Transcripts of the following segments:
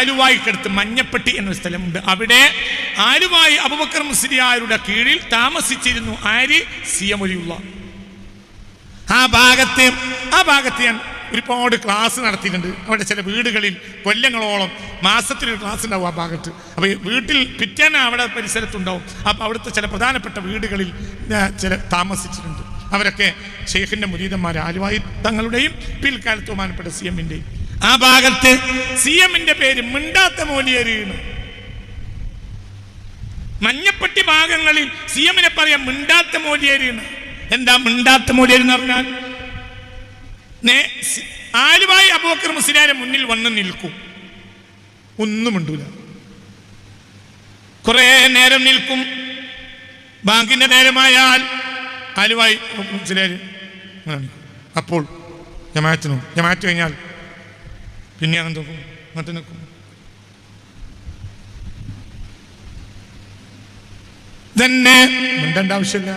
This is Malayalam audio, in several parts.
ആലുവായിക്കടുത്ത് മഞ്ഞപ്പെട്ടി എന്നൊരു സ്ഥലമുണ്ട്. അവിടെ ആലുവായി അബൂബക്കർ മുസ്ലിയാരുടെ കീഴിൽ താമസിച്ചിരുന്നു ആര്? സി.എം. വലിയുള്ള. ആ ഭാഗത്ത് ഞാൻ ഒരുപാട് ക്ലാസ് നടത്തിയിട്ടുണ്ട്. അവിടെ ചില വീടുകളിൽ കൊല്ലങ്ങളോളം മാസത്തിലൊരു ക്ലാസ് ഉണ്ടാവും ആ ഭാഗത്ത്. അപ്പോൾ വീട്ടിൽ പിറ്റേന്ന് അവിടെ പരിസരത്തുണ്ടാവും. അപ്പോൾ അവിടുത്തെ ചില പ്രധാനപ്പെട്ട വീടുകളിൽ ചില താമസിച്ചിട്ടുണ്ട്. അവരൊക്കെ ഷെയ്ഖിൻ്റെ മുരീദന്മാർ, ആലുവായി തങ്ങളുടെയും പിൽക്കാലത്ത് ബഹുമാനപ്പെട്ട സി.എമ്മിൻ്റെയും. ആ ഭാഗത്ത് സി.എമ്മിൻ്റെ പേര് മിണ്ടാത്ത മോലിയേരിയാണ്. മഞ്ഞപ്പെട്ടി ഭാഗങ്ങളിൽ സി.എമ്മിനെ പറയാം മിണ്ടാത്ത മോലിയേരിയാണ്. എന്താ മിണ്ടാത്ത മോലിയേരി എന്ന് പറഞ്ഞാൽ? ആലുവായി അബൂബക്കർ മുസ്ലിയാരെ മുന്നിൽ വന്ന് നിൽക്കും, ഒന്നും മിണ്ടൂല. കുറെ നേരം നിൽക്കും. ബാങ്കിന്റെ നേരമായാൽ ആലുവായി മുസ്ലിയാര് അപ്പോൾ ജമാഅത്ത് കഴിഞ്ഞാൽ പിന്നെ അങ്ങനെ നോക്കും, അങ്ങോട്ട് നിൽക്കും. തന്നെ മിണ്ടേണ്ട ആവശ്യമില്ല.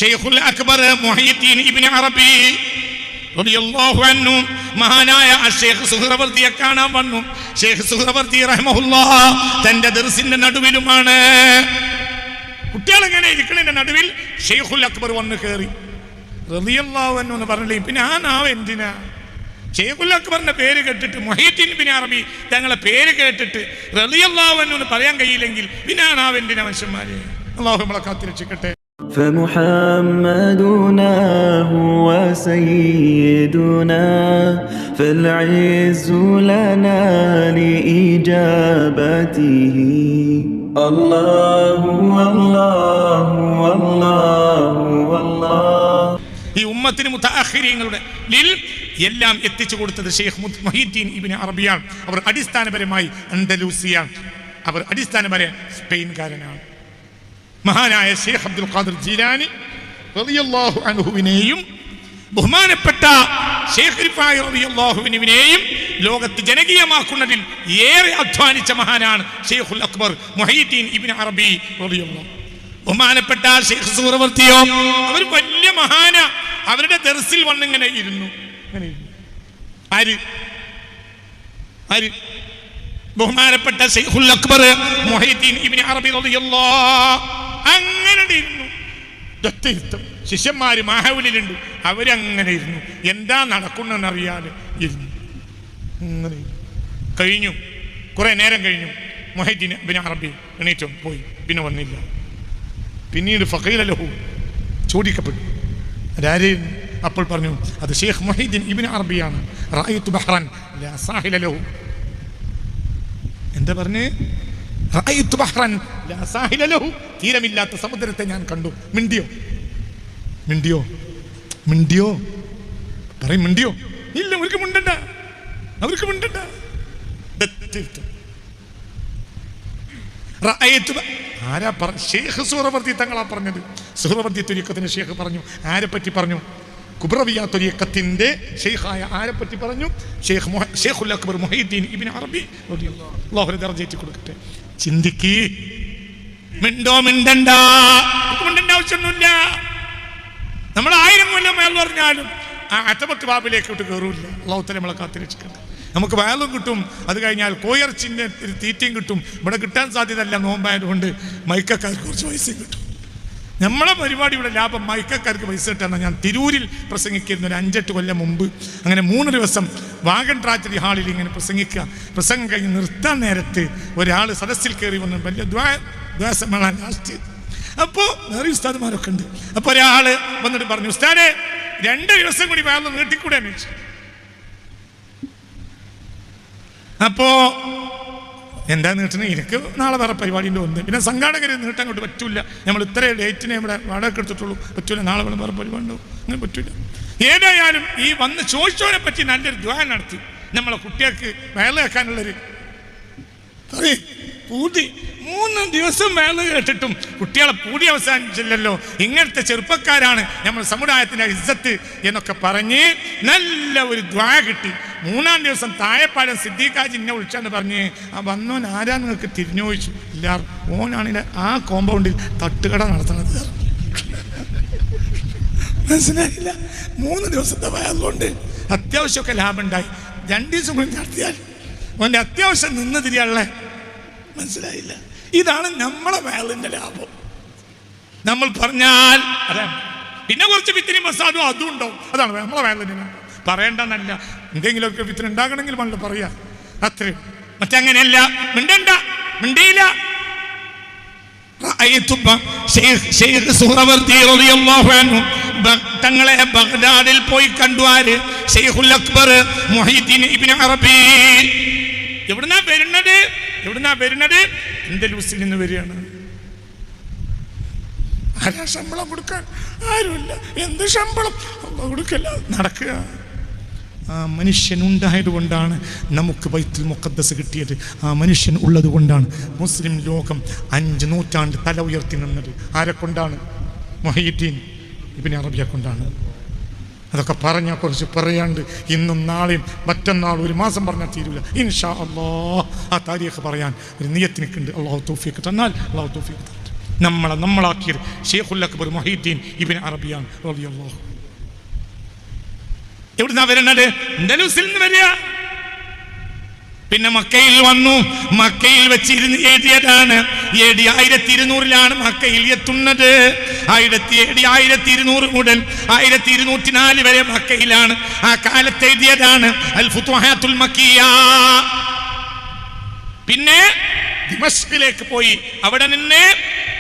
ഷെയ്ഖുൽ അക്ബർ മുഹയ്യിദ്ദീൻ ഇബ്നു അറബി റളിയല്ലാഹു അൻഹു മഹാനായ ഷെയ്ഖ് സുഹ്റവർദിയെ കാണാൻ വന്നു. ഷെയ്ഖ് സുഹ്റവർദി റഹ്മഹുല്ലാഹ് തന്റെ ദർസിന്റെ നടുവിലുമാണ്. കുട്ടികളെങ്ങനെ ഇരിക്കണതിന്റെ നടുവിൽ ഷെയ്ഖുൽ അക്ബർ വന്ന് കയറി റളിയല്ലാഹു അൻഹു എന്ന് പറഞ്ഞില്ലേ. പിന്നെ ആ നാവ് എന്തിനാ? ഷെയ്ഖുൽ അക്ബറിന്റെ പേര് കേട്ടിട്ട്, മുഹയ്യിദ്ദീൻ ഇബ്നു അറബി തങ്ങളെ പേര് കേട്ടിട്ട് റളിയല്ലാഹു അൻഹു എന്ന് പറയാൻ കഴിയില്ലെങ്കിൽ പിന്നെ ആ നാവ് എന്തിനാ മനുഷ്യന്മാരെ? അല്ലാഹു നമ്മളെ കാത്തിരക്ഷിക്കട്ടെ. فمحمدنا هو سيدنا فالعز لنا لإجابته الله والله والله والله. ഈ ഉമ്മത്തിന് മുതഅഖിരീങ്ങളുടെ എല്ലാം എത്തിച്ചു കൊടുത്തത് ഷെയ്ഖ് മുഹയ്യിദ്ദീൻ ഇബ്നു അറബിയാണ്. അവർ അടിസ്ഥാനപരമായി അൻഡലൂസിയാണ്. അവർ അടിസ്ഥാനപരമായി സ്പെയിൻകാരനാണ്. മഹാനായ ഷെയ്ഖ് അബ്ദുൽ ഖാദിർ ജീലാനി റളിയല്ലാഹു അൻഹുവിനെയും ബഹുമാനപ്പെട്ട ഷെയ്ഖ് റിഫായി റളിയല്ലാഹു അൻഹുവിനെയും ലോകത്ത് ജനകീയമാക്കുന്നതിൽ ഏറെ അധ്വാനിച്ച മഹാനാണ് ഷെയ്ഖുൽ അക്ബർ മുഹയ്യിദ്ദീൻ ഇബ്നു അറബി റളിയല്ലാഹു. ബഹുമാനപ്പെട്ട ഷെയ്ഖ് സുഹ്റവർദിയോ അവർ വലിയ മഹാന. അവരുടെ ദർസിൽ വന്നിങ്ങനെ ഇരുന്നു. ആര്? ബഹുമാനപ്പെട്ട ഷെയ്ഖുൽ അക്ബർ മുഹയ്യിദ്ദീൻ ഇബ്നു അറബി റളിയല്ലാഹു അങ്ങനെ ഇരുന്നു. ശിഷ്യന്മാര് മാഹൗലിലുണ്ട്, അവരങ്ങനെ ഇരുന്നു. എന്താ നടക്കുന്നറിയാതെ ഇരുന്നു. അങ്ങനെ കഴിഞ്ഞു. കുറെ നേരം കഴിഞ്ഞു. മുഹയ്യിദ്ദീൻ ഇബ്നു അറബി എണീറ്റോ പോയി, പിന്നെ വന്നില്ല. പിന്നീട് ഫഖീല ലഹു ചോദിക്കപ്പെട്ടു, അതാരെയും? അപ്പോൾ പറഞ്ഞു, അത് ഷെയ്ഖ് മുഹയ്യിദ്ദീൻ ഇബ്നു അറബിയാണ്. റഅയ്തു ബഹ്റൻ ലാ സാഹില ലഹു. എന്താ പറഞ്ഞേ? റഅയ്തു ബഹ്റൻ ലാ സാഹില ലഹു, തീരമില്ലാത്ത സമുദ്രത്തെ ഞാൻ കണ്ടു. മിണ്ടിയോ? പറയും മിണ്ടിയോ? ഇല്ല, അവർക്ക് മിണ്ടണ്ട. ആരാ പറഞ്ഞ? ഷെയ്ഖ് സുഹ്റവർദി തങ്ങളാ പറഞ്ഞത്. സുഹ്റവർദി ത്വരീഖത്തിന്റെ ഷെയ്ഖ് പറഞ്ഞു. ആരെ പറ്റി പറഞ്ഞു? കുബ്രവിയ ത്വരീഖത്തിന്റെ ഷെയ്ഖായ ആരെ പറ്റി പറഞ്ഞു? ഷെയ്ഖുൽ അക്ബർ മുഹയ്യിദ്ദീൻ ഇബ്നു അറബി റളിയല്ലാഹു. അല്ലാഹു ദർജ കൊടുക്കട്ടെ. ചിന്തിക്ക്. മിണ്ടണ്ട ആവശ്യമൊന്നുമില്ല. നമ്മൾ 1000 കൊല്ലം വയൽ പറഞ്ഞാലും ആ അറ്റമത്ത് ബാബിലേക്കോട്ട് കയറൂല്ല. അല്ലാഹു തആല നമ്മളെ കാത്തിരക്ഷിക്കട്ടെ. നമുക്ക് വയലും കിട്ടും, അത് കഴിഞ്ഞാൽ കോയിറച്ചിൻ്റെ തീറ്റയും കിട്ടും. ഇവിടെ കിട്ടാൻ സാധ്യതയല്ല, നോമ്പായതുകൊണ്ട് മൈക്കക്കാർക്ക് കുറച്ച് പൈസയും കിട്ടും. നമ്മളെ പരിപാടി ഇവിടെ ലാഭം, മൈക്കക്കാർക്ക് പൈസ കിട്ടാന്ന്. ഞാൻ തിരൂരിൽ പ്രസംഗിക്കുന്ന ഒരു 5-8 കൊല്ലം മുമ്പ് അങ്ങനെ 3 ദിവസം വാഗൺ ട്രാജഡി ഹാളിൽ ഇങ്ങനെ പ്രസംഗം കഴിഞ്ഞ് നിർത്താൻ നേരത്ത് ഒരാൾ സദസ്സിൽ കയറി വന്നു. വലിയ ദ്വാസമ്മേളാൻ ലാസ്റ്റ്. അപ്പോൾ വേറെ ഉസ്താദുമാരൊക്കെ ഉണ്ട്. അപ്പോൾ ഒരാൾ വന്നിട്ട് പറഞ്ഞു, ഉസ്താദേ 2 ദിവസം കൂടി വേറെ നീട്ടിക്കൂടെ അന്വേഷിച്ചു. അപ്പോ എന്താ നീട്ടണേ? എനിക്ക് നാളെ വേറെ പരിപാടിൻ്റെ ഒന്ന്. പിന്നെ സംഘാടകർ നീട്ടാൻ കൊണ്ട് പറ്റൂല. നമ്മൾ ഇത്ര ഡേറ്റിനെ ഇവിടെ വാടക എടുത്തിട്ടുള്ളൂ, പറ്റൂല. നാളെ വേറെ പരിപാടി ഉണ്ടാവും, അങ്ങനെ പറ്റൂല. ഏതായാലും ഈ വന്ന് ചോദിച്ചവരെ പറ്റി നല്ലൊരു ദ്വാ നടത്തി. നമ്മളെ കുട്ടികൾക്ക് വേല കേൾക്കാനുള്ളൊരു പൂതി. 3 ദിവസം വേല കേട്ടിട്ടും കുട്ടികളെ പൂതി അവസാനിച്ചില്ലല്ലോ. ഇങ്ങനത്തെ ചെറുപ്പക്കാരാണ് നമ്മൾ സമുദായത്തിൻ്റെ ഇസ്സത്ത് എന്നൊക്കെ പറഞ്ഞ് നല്ല ഒരു ദ്വാ കിട്ടി. 3-ാം ദിവസം താഴെപ്പാലം സിദ്ദീഖാജി എന്നെ വിളിച്ചാന്ന് പറഞ്ഞ് ആ വന്നോൻ ആരാ നിങ്ങൾക്ക് തിരിഞ്ഞു ചോദിച്ചു. ഇല്ല, ഓനാണെങ്കിൽ ആ കോമ്പൗണ്ടിൽ തട്ടുകട നടത്തണത്. മനസ്സിലായില്ല. 3 ദിവസത്തെ വയറുകൊണ്ട് അത്യാവശ്യമൊക്കെ ലാഭം ഉണ്ടായി. 2 ദിവസം കൂടി നടത്തിയാൽ അവൻ്റെ അത്യാവശ്യം നിന്ന് തിരിയാളെ മനസ്സിലായില്ല. ഇതാണ് നമ്മളെ വേളിൻ്റെ ലാഭം. നമ്മൾ പറഞ്ഞാൽ അതാണ്. പിന്നെ കുറച്ച് വിത്തിന് മസാദും അതും ഉണ്ടാവും. അതാണ് നമ്മളെ വേളിൻ്റെ ലാഭം. പറയണ്ടെന്നല്ല, എന്തെങ്കിലുമൊക്കെ വിത്തിന് ഉണ്ടാകണമെങ്കിൽ നമ്മൾ പറയാ, അത്രയും. മറ്റങ്ങനെയല്ല, മിണ്ടണ്ട, മിണ്ടിയില്ല. തങ്ങളെ ബഗ്ദാദിൽ പോയി കണ്ടു. ആര്? ശൈഖുൽ അക്ബർ മുഹീദ്ദീൻ ഇബ്നു അറബി. എവിടുന്നാ വരുന്നത്? അൻഡലൂസിൽ നിന്ന് വരികയാണ്. ആരാ ശമ്പളം കൊടുക്കാൻ? ആരുമില്ല. എന്ത് ശമ്പളം കൊടുക്കല്ല, നടക്കുക. ആ മനുഷ്യൻ ഉണ്ടായത് കൊണ്ടാണ് നമുക്ക് ബൈത്തുൽ മുഖദ്ദസ് കിട്ടിയത്. ആ മനുഷ്യൻ ഉള്ളത് കൊണ്ടാണ് മുസ്ലിം ലോകം 5 നൂറ്റാണ്ട് തല ഉയർത്തി നിന്നത്. ആരെ കൊണ്ടാണ്? മുഹീദ്ദീൻ ഇബ്നു അറബിയെ കൊണ്ടാണ്. അതൊക്കെ പറഞ്ഞാൽ കുറച്ച് പറയാണ്ട് ഇന്നും നാളെയും മറ്റന്നാളും ഒരു മാസം പറഞ്ഞാൽ തീരൂല. ഇൻഷാ അല്ലാഹ് ആ താരീഖ് പറയാൻ ഒരു നിയത്തിനിക്കുണ്ട്. അല്ലാഹു തൗഫീഖ് തന്നാൽ അല്ലാഹു തൗഫീഖ് തരട്ടെ. നമ്മളാക്കിയത് ശൈഖുൽ അക്ബർ മുഹീദ്ദീൻ ഇബ്നു അറബിയാണ് റളിയല്ലാഹു. എവിടുന്നാ വരുന്നത്? അൻഡലൂസിൽ നിന്ന് വരിക. പിന്നെ മക്കയിൽ വന്നു. മക്കയിൽ വെച്ചിരുന്ന് എഴുതിയതാണ്. 1200 മക്കയിൽ എത്തുന്നത്. 1200 മുതൽ 1204 വരെ മക്കയിലാണ്. ആ കാലത്ത് എഴുതിയതാണ് അൽ ഫുതുഹാത്തുൽ മക്കിയ. പിന്നെ ദിമഷ്കിലേക്ക് പോയി, അവിടെ നിന്ന്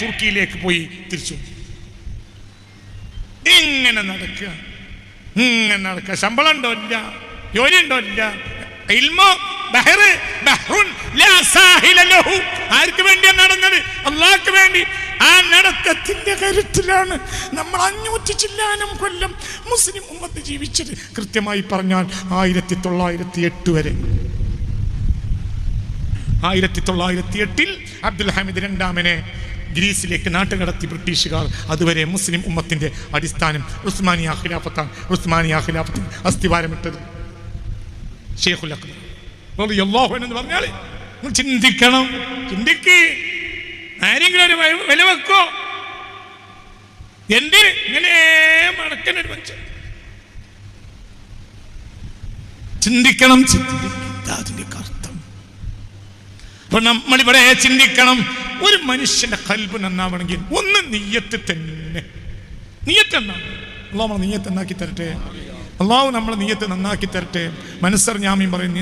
തുർക്കിയിലേക്ക് പോയി, തിരിച്ചു. ഇങ്ങനെ നടക്കുക. ശമ്പളം ഉണ്ടോ? ഇല്ല. ജോലി ഉണ്ടോ? ഇല്ല. ഇൽമോ ആർക്ക് വേണ്ടിയാണ് നടന്നത്? അള്ളാഹ്ക്ക് വേണ്ടി. ആ നടത്തത്തിന്റെ കരുത്തിലാണ് നമ്മൾ 500 ചില്ലാനം കൊല്ലം മുസ്ലിം ഉമ്മത്ത് ജീവിച്ചത്. കൃത്യമായി പറഞ്ഞാൽ 1908 വരെ. 1908 അബ്ദുൽ ഹമീദ് രണ്ടാമനെ ഗ്രീസിലേക്ക് നാട്ടുകടത്തി ബ്രിട്ടീഷുകാർ. അതുവരെ മുസ്ലിം ഉമ്മത്തിന്റെ അടിസ്ഥാനം ഉസ്മാനിയ ഖിലാഫത്താണ്. ഉസ്മാനിയ ഖിലാഫത്തിന് അസ്ഥിവാരമിട്ടത് ശൈഖുൽ അക്ബർ റളിയല്ലാഹു അൻഹു എന്ന് പറഞ്ഞാൽ ചിന്തിക്കണം. ആരെങ്കിലും ഒരു വില വെക്കോ? എന്തിന് ഇങ്ങനെ മടക്കനൊരു മനുഷ്യൻ? ചിന്തിക്കണം. അതിന്റെ അർത്ഥം അപ്പൊ നമ്മളിവിടെ ചിന്തിക്കണം. ഒരു മനുഷ്യന്റെ ഖൽബ് നന്നാവണമെങ്കിൽ ഒന്ന് നിയ്യത്ത് തന്നെ. നിയ്യത്ത് എന്നാണ്. അല്ലാഹു നിയ്യത്ത് നന്നാക്കി തരട്ടെ. അല്ലാഹു നമ്മളെ നിയ്യത്ത് നന്നാക്കി തരട്ടെ. മനസ്സറിഞ്ഞാമീൻ പറയും,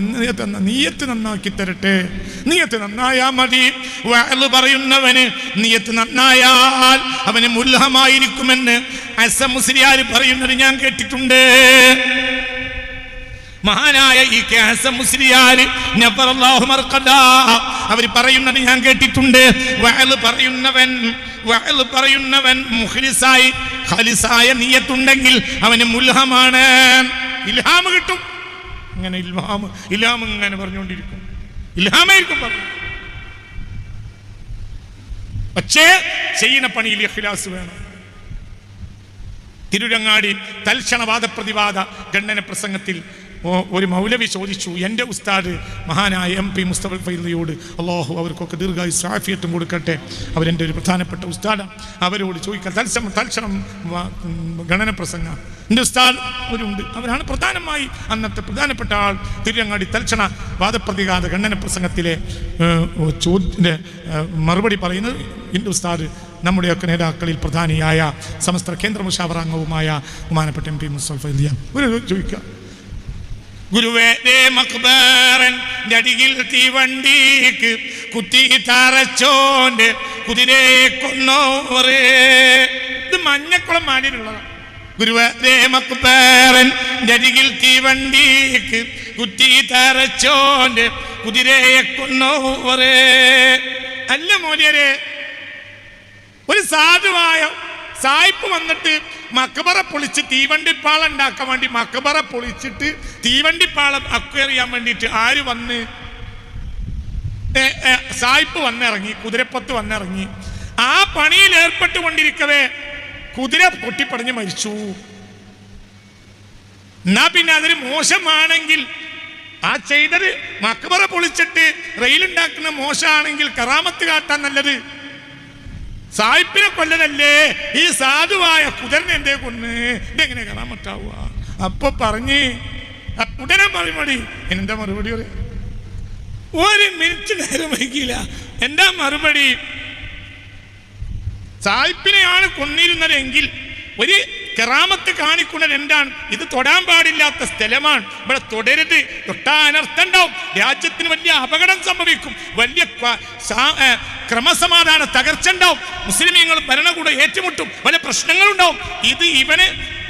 നിയ്യത്ത് നന്നാക്കി തരട്ടെ. നിയ്യത്ത് നന്നായാ മതി. വഅൽ പറയുന്നവന് നിയ്യത്ത് നന്നായാൽ അവന് മുൽഹമായിരിക്കുമെന്ന് അസം മുസ്ലിയാർ പറയുന്നത് ഞാൻ കേട്ടിട്ടുണ്ട്. മഹാനായ ഈ ഹസൻ മുസ്ലിയാർ നഫറല്ലാഹു മർഖദ അവർ പറയുന്നത് ഞാൻ കേട്ടിട്ടുണ്ട്. വഅൽ പറയുന്നവൻ മുഖ്ലിസായി ഖാലിസായ നിയ്യത്തുണ്ടെങ്കിൽ അവന് മുൽഹമാണ്, ഇൽഹാം കിട്ടും. ഇങ്ങനെ ഇൽഹാം ഇങ്ങനെ പറഞ്ഞുകൊണ്ടിരിക്കും. ഇൽഹാമായിരിക്കും പറഞ്ഞു. പക്ഷേ ചെയ്യുന്ന പണിയിൽ ഇഖ്ലാസ് വേണം. തിരുരങ്ങാടി തൽക്ഷണ വാദപ്രതിവാദ ഖണ്ഡന പ്രസംഗത്തിൽ ഒരു മൗലവി ചോദിച്ചു, എൻ്റെ ഉസ്താദ് മഹാനായ MP മുസ്തഫ ഫൈലിയോട്, അള്ളാഹു അവർക്കൊക്കെ ദീർഘായുസ്സും ആഫിയത്തും കൊടുക്കട്ടെ, അവരെൻ്റെ ഒരു പ്രധാനപ്പെട്ട ഉസ്താദാണ്, അവരോട് ചോദിക്കാൻ തൽക്ഷണം ഗണന പ്രസംഗം എൻ്റെ ഉസ്താദ് അവരുണ്ട്, അവരാണ് പ്രധാനമായി അന്നത്തെ പ്രധാനപ്പെട്ട ആൾ. തിരുരങ്ങാടി തൽക്ഷണ വാദപ്രതിവാദ ഖണ്ഡന പ്രസംഗത്തിലെ ചോദ്യത്തിൻ്റെ മറുപടി പറയുന്നത് എൻ്റെ ഉസ്താദ് നമ്മുടെയൊക്കെ നേതാക്കളിൽ പ്രധാനിയായ സമസ്ത കേന്ദ്ര മുഷാവറാംഗവുമായ ബഹുമാനപ്പെട്ട MP മുസ്തഫ ഫൈലിയാണ്. ഒരു ചോദിക്കുക, ഗുരുവേ മക്ബറന്റെ അടിയിൽ തീവണ്ടിക്ക് കുത്തി തറച്ചോന്റെ കുതിരയെ കൊന്നോറ്. ഇത് മഞ്ഞക്കുളം മാനിലുള്ളതാണ്. ഗുരുവേ മക്ബറന്റെ അടിയിൽ തീവണ്ടിക്ക് കുത്തി തറച്ചോന്റെ കുതിരയെ കൊന്നോറ്. അല്ല മോലിയരെ, ഒരു സാധുവായ സായിപ്പ് വന്നിട്ട് മക്ബറ പൊളിച്ച് തീവണ്ടിപ്പാളം ഉണ്ടാക്കാൻ വേണ്ടി മക്ബറ പൊളിച്ചിട്ട് തീവണ്ടിപ്പാളം അക്വയർ ചെയ്യാൻ വേണ്ടിയിട്ട് ആര് വന്ന്? സായിപ്പ് വന്നിറങ്ങി, കുതിരപ്പത്ത് വന്നിറങ്ങി. ആ പണിയിൽ ഏർപ്പെട്ടുകൊണ്ടിരിക്കവേ കുതിര പൊട്ടിപ്പടഞ്ഞ് മരിച്ചു. എന്നാ പിന്നെ അതൊരു മോശമാണെങ്കിൽ, ആ ചെയ്തത് മക്ബറ പൊളിച്ചിട്ട് റെയിലുണ്ടാക്കുന്ന മോശമാണെങ്കിൽ കറാമത്ത് കാട്ടാൻ നല്ലത് സായിപ്പിനെ കൊല്ലനല്ലേ. ഈ സാധുവായ കുതിരനെ എന്തേ കൊന്ന്? ഇതെങ്ങനെ കറാമത്താവുക? അപ്പൊ പറഞ്ഞ് ഉടനെ മറുപടി. എന്താ മറുപടി പറയാ? ഒരു മിനിറ്റ് നേരം വൈകിയില്ല. എന്താ മറുപടി? സായിപ്പിനെയാണ് കൊന്നിരുന്നതെങ്കിൽ ഒരു കറാമത്ത് കാണിക്കുന്നത് എന്താണ്? ഇത് തൊടാൻ പാടില്ലാത്ത സ്ഥലമാണ്, ഇവിടെ തൊടരുത്, തൊട്ടാ അനർത്ഥം ഉണ്ടാവും, രാജ്യത്തിന് വലിയ അപകടം സംഭവിക്കും, വലിയ ക്രമസമാധാന തകർച്ച ഉണ്ടാവും, മുസ്ലിമീങ്ങൾ ഭരണകൂടം ഏറ്റുമുട്ടും, പല പ്രശ്നങ്ങളുണ്ടാവും. ഇത് ഇവന്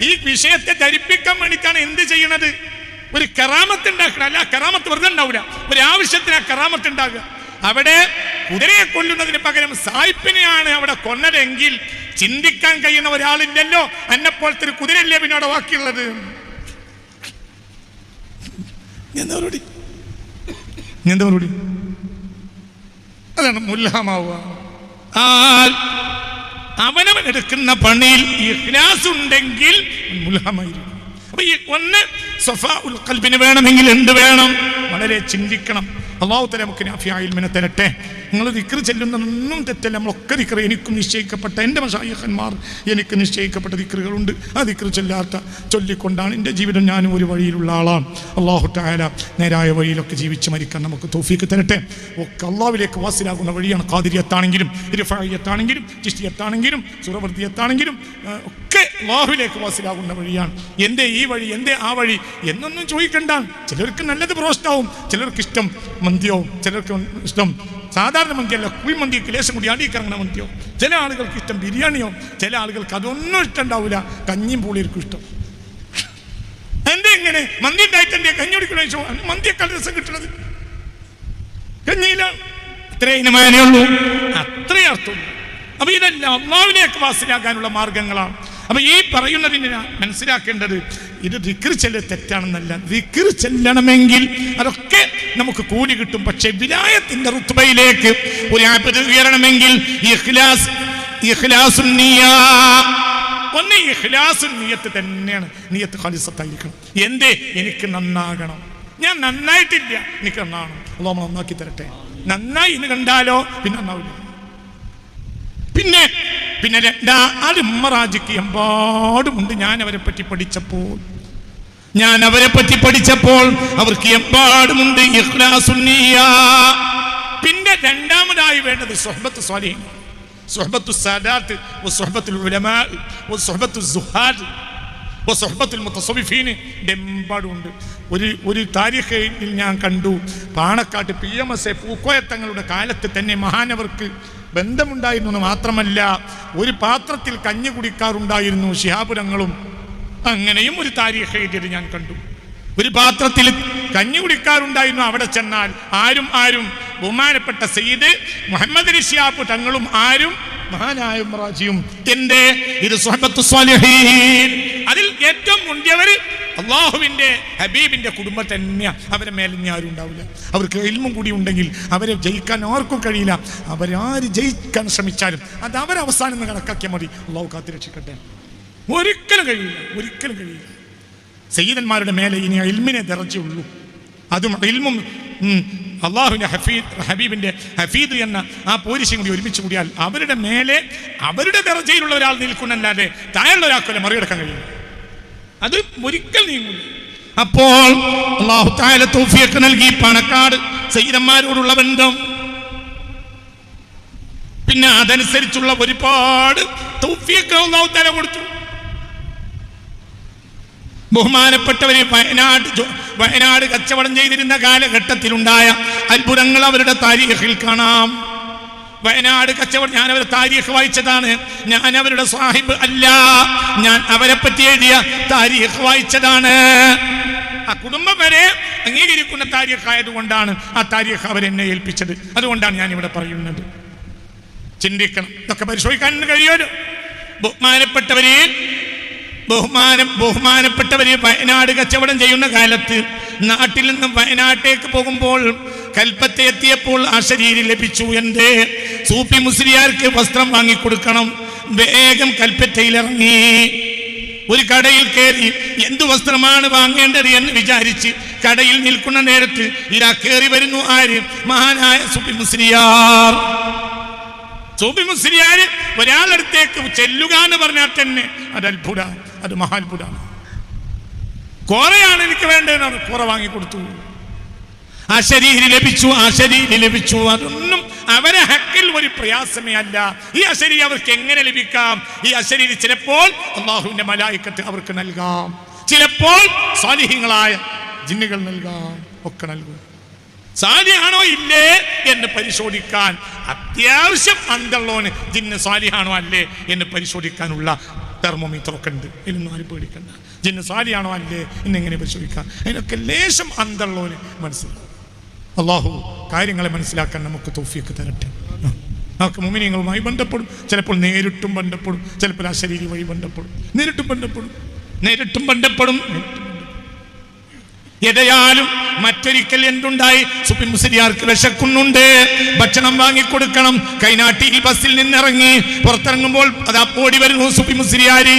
ഈ വിഷയത്തെ ധരിപ്പിക്കാൻ വേണ്ടിയിട്ടാണ് എന്ത് ചെയ്യണത്? ഒരു കറാമത്ത് ഉണ്ടാക്കണം. അല്ല, കറാമത്ത് വെറുതെ ഉണ്ടാവില്ല, ഒരു ആവശ്യത്തിന് ആ കറാമത്ത് ഉണ്ടാകുക. അവിടെ കുതിരയെ കൊല്ലുന്നതിന് പകരം സായിപ്പിനെയാണ് അവിടെ കൊന്നതെങ്കിൽ ചിന്തിക്കാൻ കഴിയുന്ന ഒരാളില്ലല്ലോ. എന്നെപ്പോലത്തെ ഒരു കുതിരയല്ലേ പിന്നെ അവിടെ ബാക്കിയുള്ളത്? എന്താ മറുപടി? അതാണ് മുൽഹമാവുക. അവനവൻ എടുക്കുന്ന പണിയിൽ ഇഖ്ലാസ് ഉണ്ടെങ്കിൽ മുൽഹമായിരിക്കും. അപ്പൊ ഈ ഒന്ന് സഫാഉൽ ഖൽബിന് വേണമെങ്കിൽ എന്ത് വേണം? വളരെ ചിന്തിക്കണം. അല്ലാഹു തആല നമുക്ക് നാഫിയായ ഇൽമിനെ തരട്ടെ. നിങ്ങൾ ദിക്ർ ചെല്ലുന്നതൊന്നും തെറ്റല്ല, നമ്മളൊക്കെ ദിക്ർ, എനിക്കും നിശ്ചയിക്കപ്പെട്ട, എൻ്റെ മശായിഖന്മാർ എനിക്ക് നിശ്ചയിക്കപ്പെട്ട ദിക്റുകളുണ്ട്. ആ ദിക്ർ ചൊല്ലിക്കൊണ്ടാണ് എൻ്റെ ജീവിതം. ഞാനും ഒരു വഴിയിലുള്ള ആളാണ്. അല്ലാഹു തആല നേരായ വഴിയിലൊക്കെ ജീവിച്ച് മരിക്കാൻ നമുക്ക് തൗഫീഖ് തരട്ടെ. ഒക്കെ അള്ളാഹുവിലേക്ക് വാസിലാകുന്ന വഴിയാണ്. ഖാദിരിയത്താണെങ്കിലും റിഫായിയത്താണെങ്കിലും ചിശ്തിയത്താണെങ്കിലും സുറവർദിയത്താണെങ്കിലും ഒക്കെ അള്ളാഹുവിലേക്ക് വാസിലാകുന്ന വഴിയാണ്. എന്തേ ഈ വഴി, എന്തേ ആ വഴി എന്നൊന്നും ചോദിക്കണ്ട. ചിലർക്ക് നല്ലത് ബ്രോസ്റ്റാവും, ചിലർക്ക് ഇഷ്ടം മന്തിയാവും, ചിലർക്ക് ഇഷ്ടം സാധാരണ മന്തിയല്ല, കുഴിമന്തിക്ക് ലേശം കൂടി അടിയിറങ്ങുന്ന മന്തിയോ, ചില ആളുകൾക്ക് ഇഷ്ടം ബിരിയാണിയോ, ചില ആളുകൾക്ക് അതൊന്നും ഇഷ്ടം ഉണ്ടാവില്ല, കഞ്ഞിയും പൂളിയിരിക്കും ഇഷ്ടം. എന്തേ ഇങ്ങനെ മന്തി ഉണ്ടായിട്ട് എന്തേ കഞ്ഞി കുടിക്കണ മന്തിയേക്കാൾ രസം കിട്ടണത് കഞ്ഞിയിലാണ്. അത്രേ ഇനമാനേ ഉള്ളൂ, അത്രേ അർത്ഥമുള്ളൂ. അപ്പൊ ഇതെല്ലാം അല്ലാഹുവിലേക്ക് വാസിലാക്കാനുള്ള മാർഗങ്ങളാണ്. അപ്പൊ ഈ പറയുന്നതിന് മനസ്സിലാക്കേണ്ടത് ഇത് ദിക്ർ ചെല്ലൽ തെറ്റാണെന്നല്ല. ദിക്ർ ചെല്ലണമെങ്കിൽ അതൊക്കെ നമുക്ക് കൂലി കിട്ടും. പക്ഷെ വിലായത്തിന്റെ റുത്ബയിലേക്ക് ഒരു ആബിദ് ഉയരണമെങ്കിൽ ഇഖ്ലാസുൻ നിയ്യ, ഒന്ന് ഇഖ്ലാസുൻ നിയ്യത്ത് തന്നെയാണ്. നിയ്യത്ത് ഖാലിസത്തായിരിക്കണം. എന്തേ? എനിക്ക് നന്നാകണം, ഞാൻ നന്നായിട്ടില്ല, എനിക്ക് നന്നാകണം, അല്ലാഹു നന്നാക്കി തരട്ടെ. നന്നായി എന്ന് കണ്ടാലോ പിന്നെ നന്നാവില്ല. പിന്നെ അത് ഉമ്മറാജിക്ക് എമ്പാടുമുണ്ട്. ഞാൻ അവരെ പറ്റി പഠിച്ചപ്പോൾ അവർക്ക് എമ്പാടുമുണ്ട് ഇഖ്ലാസുൻ നിയ്യ. പിന്നെ രണ്ടാമതായി വേണ്ടത് സുഹ്ബത്ത് സ്വാലിഹീൻ, സുഹ്ബത്തു സാദാത്ത്, സുഹ്ബത്തുൽ ഉലമാ, സുഹ്ബത്തു സുഹാദ്, സുഹ്ബത്തുൽ മുതസവ്വിഫീൻ. എമ്പാടുമുണ്ട്. ഒരു താരിഖിൽ ഞാൻ കണ്ടു, പാണക്കാട്ട് PMS പൂക്കോയത്തങ്ങളുടെ കാലത്ത് തന്നെ മഹാനവർക്ക് ബന്ധമുണ്ടായിരുന്നു എന്ന് മാത്രമല്ല, ഒരു പാത്രത്തിൽ കഞ്ഞി കുടിക്കാറുണ്ടായിരുന്നു ശിഹാബുരങ്ങളും. അങ്ങനെയും ഒരു താരീഖ് എഴുതിയത് ഞാൻ കണ്ടു. ഒരു പാത്രത്തിൽ കഞ്ഞി കുടിക്കാറുണ്ടായിരുന്നു. അവിടെ ചെന്നാൽ ആരും ബഹുമാനപ്പെട്ട സയ്യിദ് മുഹമ്മദ് ശിഹാബ് തങ്ങളും മഹാനായ ഉമറാജിയും. എന്റെ ഇത് സുഹബത്തു സ്വാലിഹീൻ. അതിൽ ഏറ്റവും മുന്തിയവർ അള്ളാഹുവിന്റെ ഹബീബിന്റെ കുടുംബം തന്നെയാണ്. അവരെ മേലെ ആരും ഉണ്ടാവില്ല. അവർക്ക് ഇൽമും കൂടി ഉണ്ടെങ്കിൽ അവരെ ജയിക്കാൻ ആർക്കും കഴിയില്ല. അവരാര് ജയിക്കാൻ ശ്രമിച്ചാലും അത് അവരവസാനം എന്ന് കണക്കാക്കിയാൽ മതി. അള്ളാഹു കാത്തിരക്ഷിക്കട്ടെ. ഒരിക്കലും കഴിയില്ല. സയ്യിദന്മാരുടെ മേലെ ഇനി ഇൽമിനെ ദറജയുള്ളൂ. അതും ഇൽമും അള്ളാഹുവിന്റെ ഹബീബിന്റെ ഹഫീദ് എന്ന ആ പോരിശയും കൂടി ഒരുമിച്ച് കൂടിയാൽ അവരുടെ മേലെ അവരുടെ ദറജയിലുള്ള ഒരാൾ നിൽക്കുന്നല്ലാതെ താഴെയുള്ള ഒരാൾക്കല്ല മറികടക്കാൻ കഴിയും. അത് ഒരിക്കൽ നീങ്ങില്ല. അപ്പോൾ അല്ലാഹു തആല തൗഫീഖ് നൽകി. പാണക്കാട് സയ്യിദന്മാരോടുള്ള ബന്ധം, പിന്നെ അതനുസരിച്ചുള്ള ഒരുപാട് തൗഫീഖ് അല്ലാഹു തആല കൊടുത്തു. ബഹുമാനപ്പെട്ടവരെ വയനാട് കച്ചവടം ചെയ്തിരുന്ന കാലഘട്ടത്തിലുണ്ടായ അത്ഭുതങ്ങൾ അവരുടെ താരീഖിൽ കാണാം. വയനാട് കച്ചവടം, ഞാൻ അവരുടെ താരീഖ് വായിച്ചതാണ്. ഞാൻ അവരുടെ സാഹിബ് അല്ല, ഞാൻ അവരെ പറ്റി എഴുതിയ താരീഖ് വായിച്ചതാണ്. ആ കുടുംബം വരെ അംഗീകരിക്കുന്ന താരീഖ് ആയതുകൊണ്ടാണ് ആ താരീഖ് അവരെന്നെ ഏൽപ്പിച്ചത്. അതുകൊണ്ടാണ് ഞാൻ ഇവിടെ പറയുന്നത്. ചിന്തിക്കണം, ഇതൊക്കെ പരിശോധിക്കാൻ കഴിയുമല്ലോ. ബഹുമാനപ്പെട്ടവരെ വയനാട് കച്ചവടം ചെയ്യുന്ന കാലത്ത് നാട്ടിൽ നിന്നും വയനാട്ടേക്ക് പോകുമ്പോൾ കൽപ്പറ്റ എത്തിയപ്പോൾ ആ ശരീരം ലഭിച്ചു. എന്റെ സൂഫി മുസ്ലിയാർക്ക് വസ്ത്രം വാങ്ങിക്കൊടുക്കണം. വേഗം കൽപ്പറ്റയിലിറങ്ങി ഒരു കടയിൽ കയറി എന്തു വസ്ത്രമാണ് വാങ്ങേണ്ടത് എന്ന് വിചാരിച്ച് കടയിൽ നിൽക്കുന്ന നേരത്ത് ഇതാ കയറി വരുന്നു. ആര്? മഹാനായ സൂഫി മുസ്ലിയാർ. സൂഫി മുസ്ലിയാർ ഒരാളടുത്തേക്ക് ചെല്ലുക എന്ന് പറഞ്ഞാൽ തന്നെ അത് അത്ഭുതമാണ്, അത് മഹാത്ഭുതമാണ്. കോറയാണ് എനിക്ക് വേണ്ടതെന്നാണ്, കോറ വാങ്ങിക്കൊടുത്തു. അശരീരി ലഭിച്ചു, അതൊന്നും അവരെ ഹക്കിൽ ഒരു പ്രയാസമേ അല്ല. ഈ അശരീരി അവർക്ക് എങ്ങനെ ലഭിക്കാം? ഈ അശരീരി ചിലപ്പോൾ അല്ലാഹുവിന്റെ മലായിക്കത്ത് അവർക്ക് നൽകാം, ചിലപ്പോൾ സാലിഹീങ്ങളായ ജിന്നുകൾ നൽകാം, ഒക്കെ നൽകും. സാലിഹാണോ ഇല്ലേ എന്ന് പരിശോധിക്കാൻ അത്യാവശ്യം അന്തള്ളോന് ജിന്ന് സാലിഹാണോ അല്ലേ എന്ന് പരിശോധിക്കാനുള്ള തെർമോമീറ്റർ ഒക്കെ ഉണ്ട്. ഇതിനൊന്നും ആരും പേടിക്കണ്ട. ജിന്ന് സാലിയാണോ അല്ലേ എന്നെങ്ങനെ പരിശോധിക്കാം? അതിനൊക്കെ ലേശം അന്തള്ളോന് മനസ്സിലാവും. അല്ലാഹു കാര്യങ്ങളെ മനസ്സിലാക്കാൻ നമുക്ക് തൗഫീഖ് തരട്ടെ. നമുക്ക് മുഅ്മിനീങ്ങളുമായി ബന്ധപ്പെടും, ചിലപ്പോൾ നേരിട്ടും ബന്ധപ്പെടും, ചിലപ്പോൾ അശരീരി വഴി ബന്ധപ്പെടും. നേരിട്ടും ബന്ധപ്പെടും. ഏതായാലും മറ്റൊരിക്കൽ എന്തുണ്ടായി? സുഫി മുസ്ലിയാർക്ക് വിശക്കുന്നുണ്ട്, ഭക്ഷണം വാങ്ങിക്കൊടുക്കണം. കൈനാട്ടിയിൽ ബസ്സിൽ നിന്നിറങ്ങി പുറത്തിറങ്ങുമ്പോൾ അതാ ഓടി വരുന്നു സുഫി മുസ്ലിയാര്.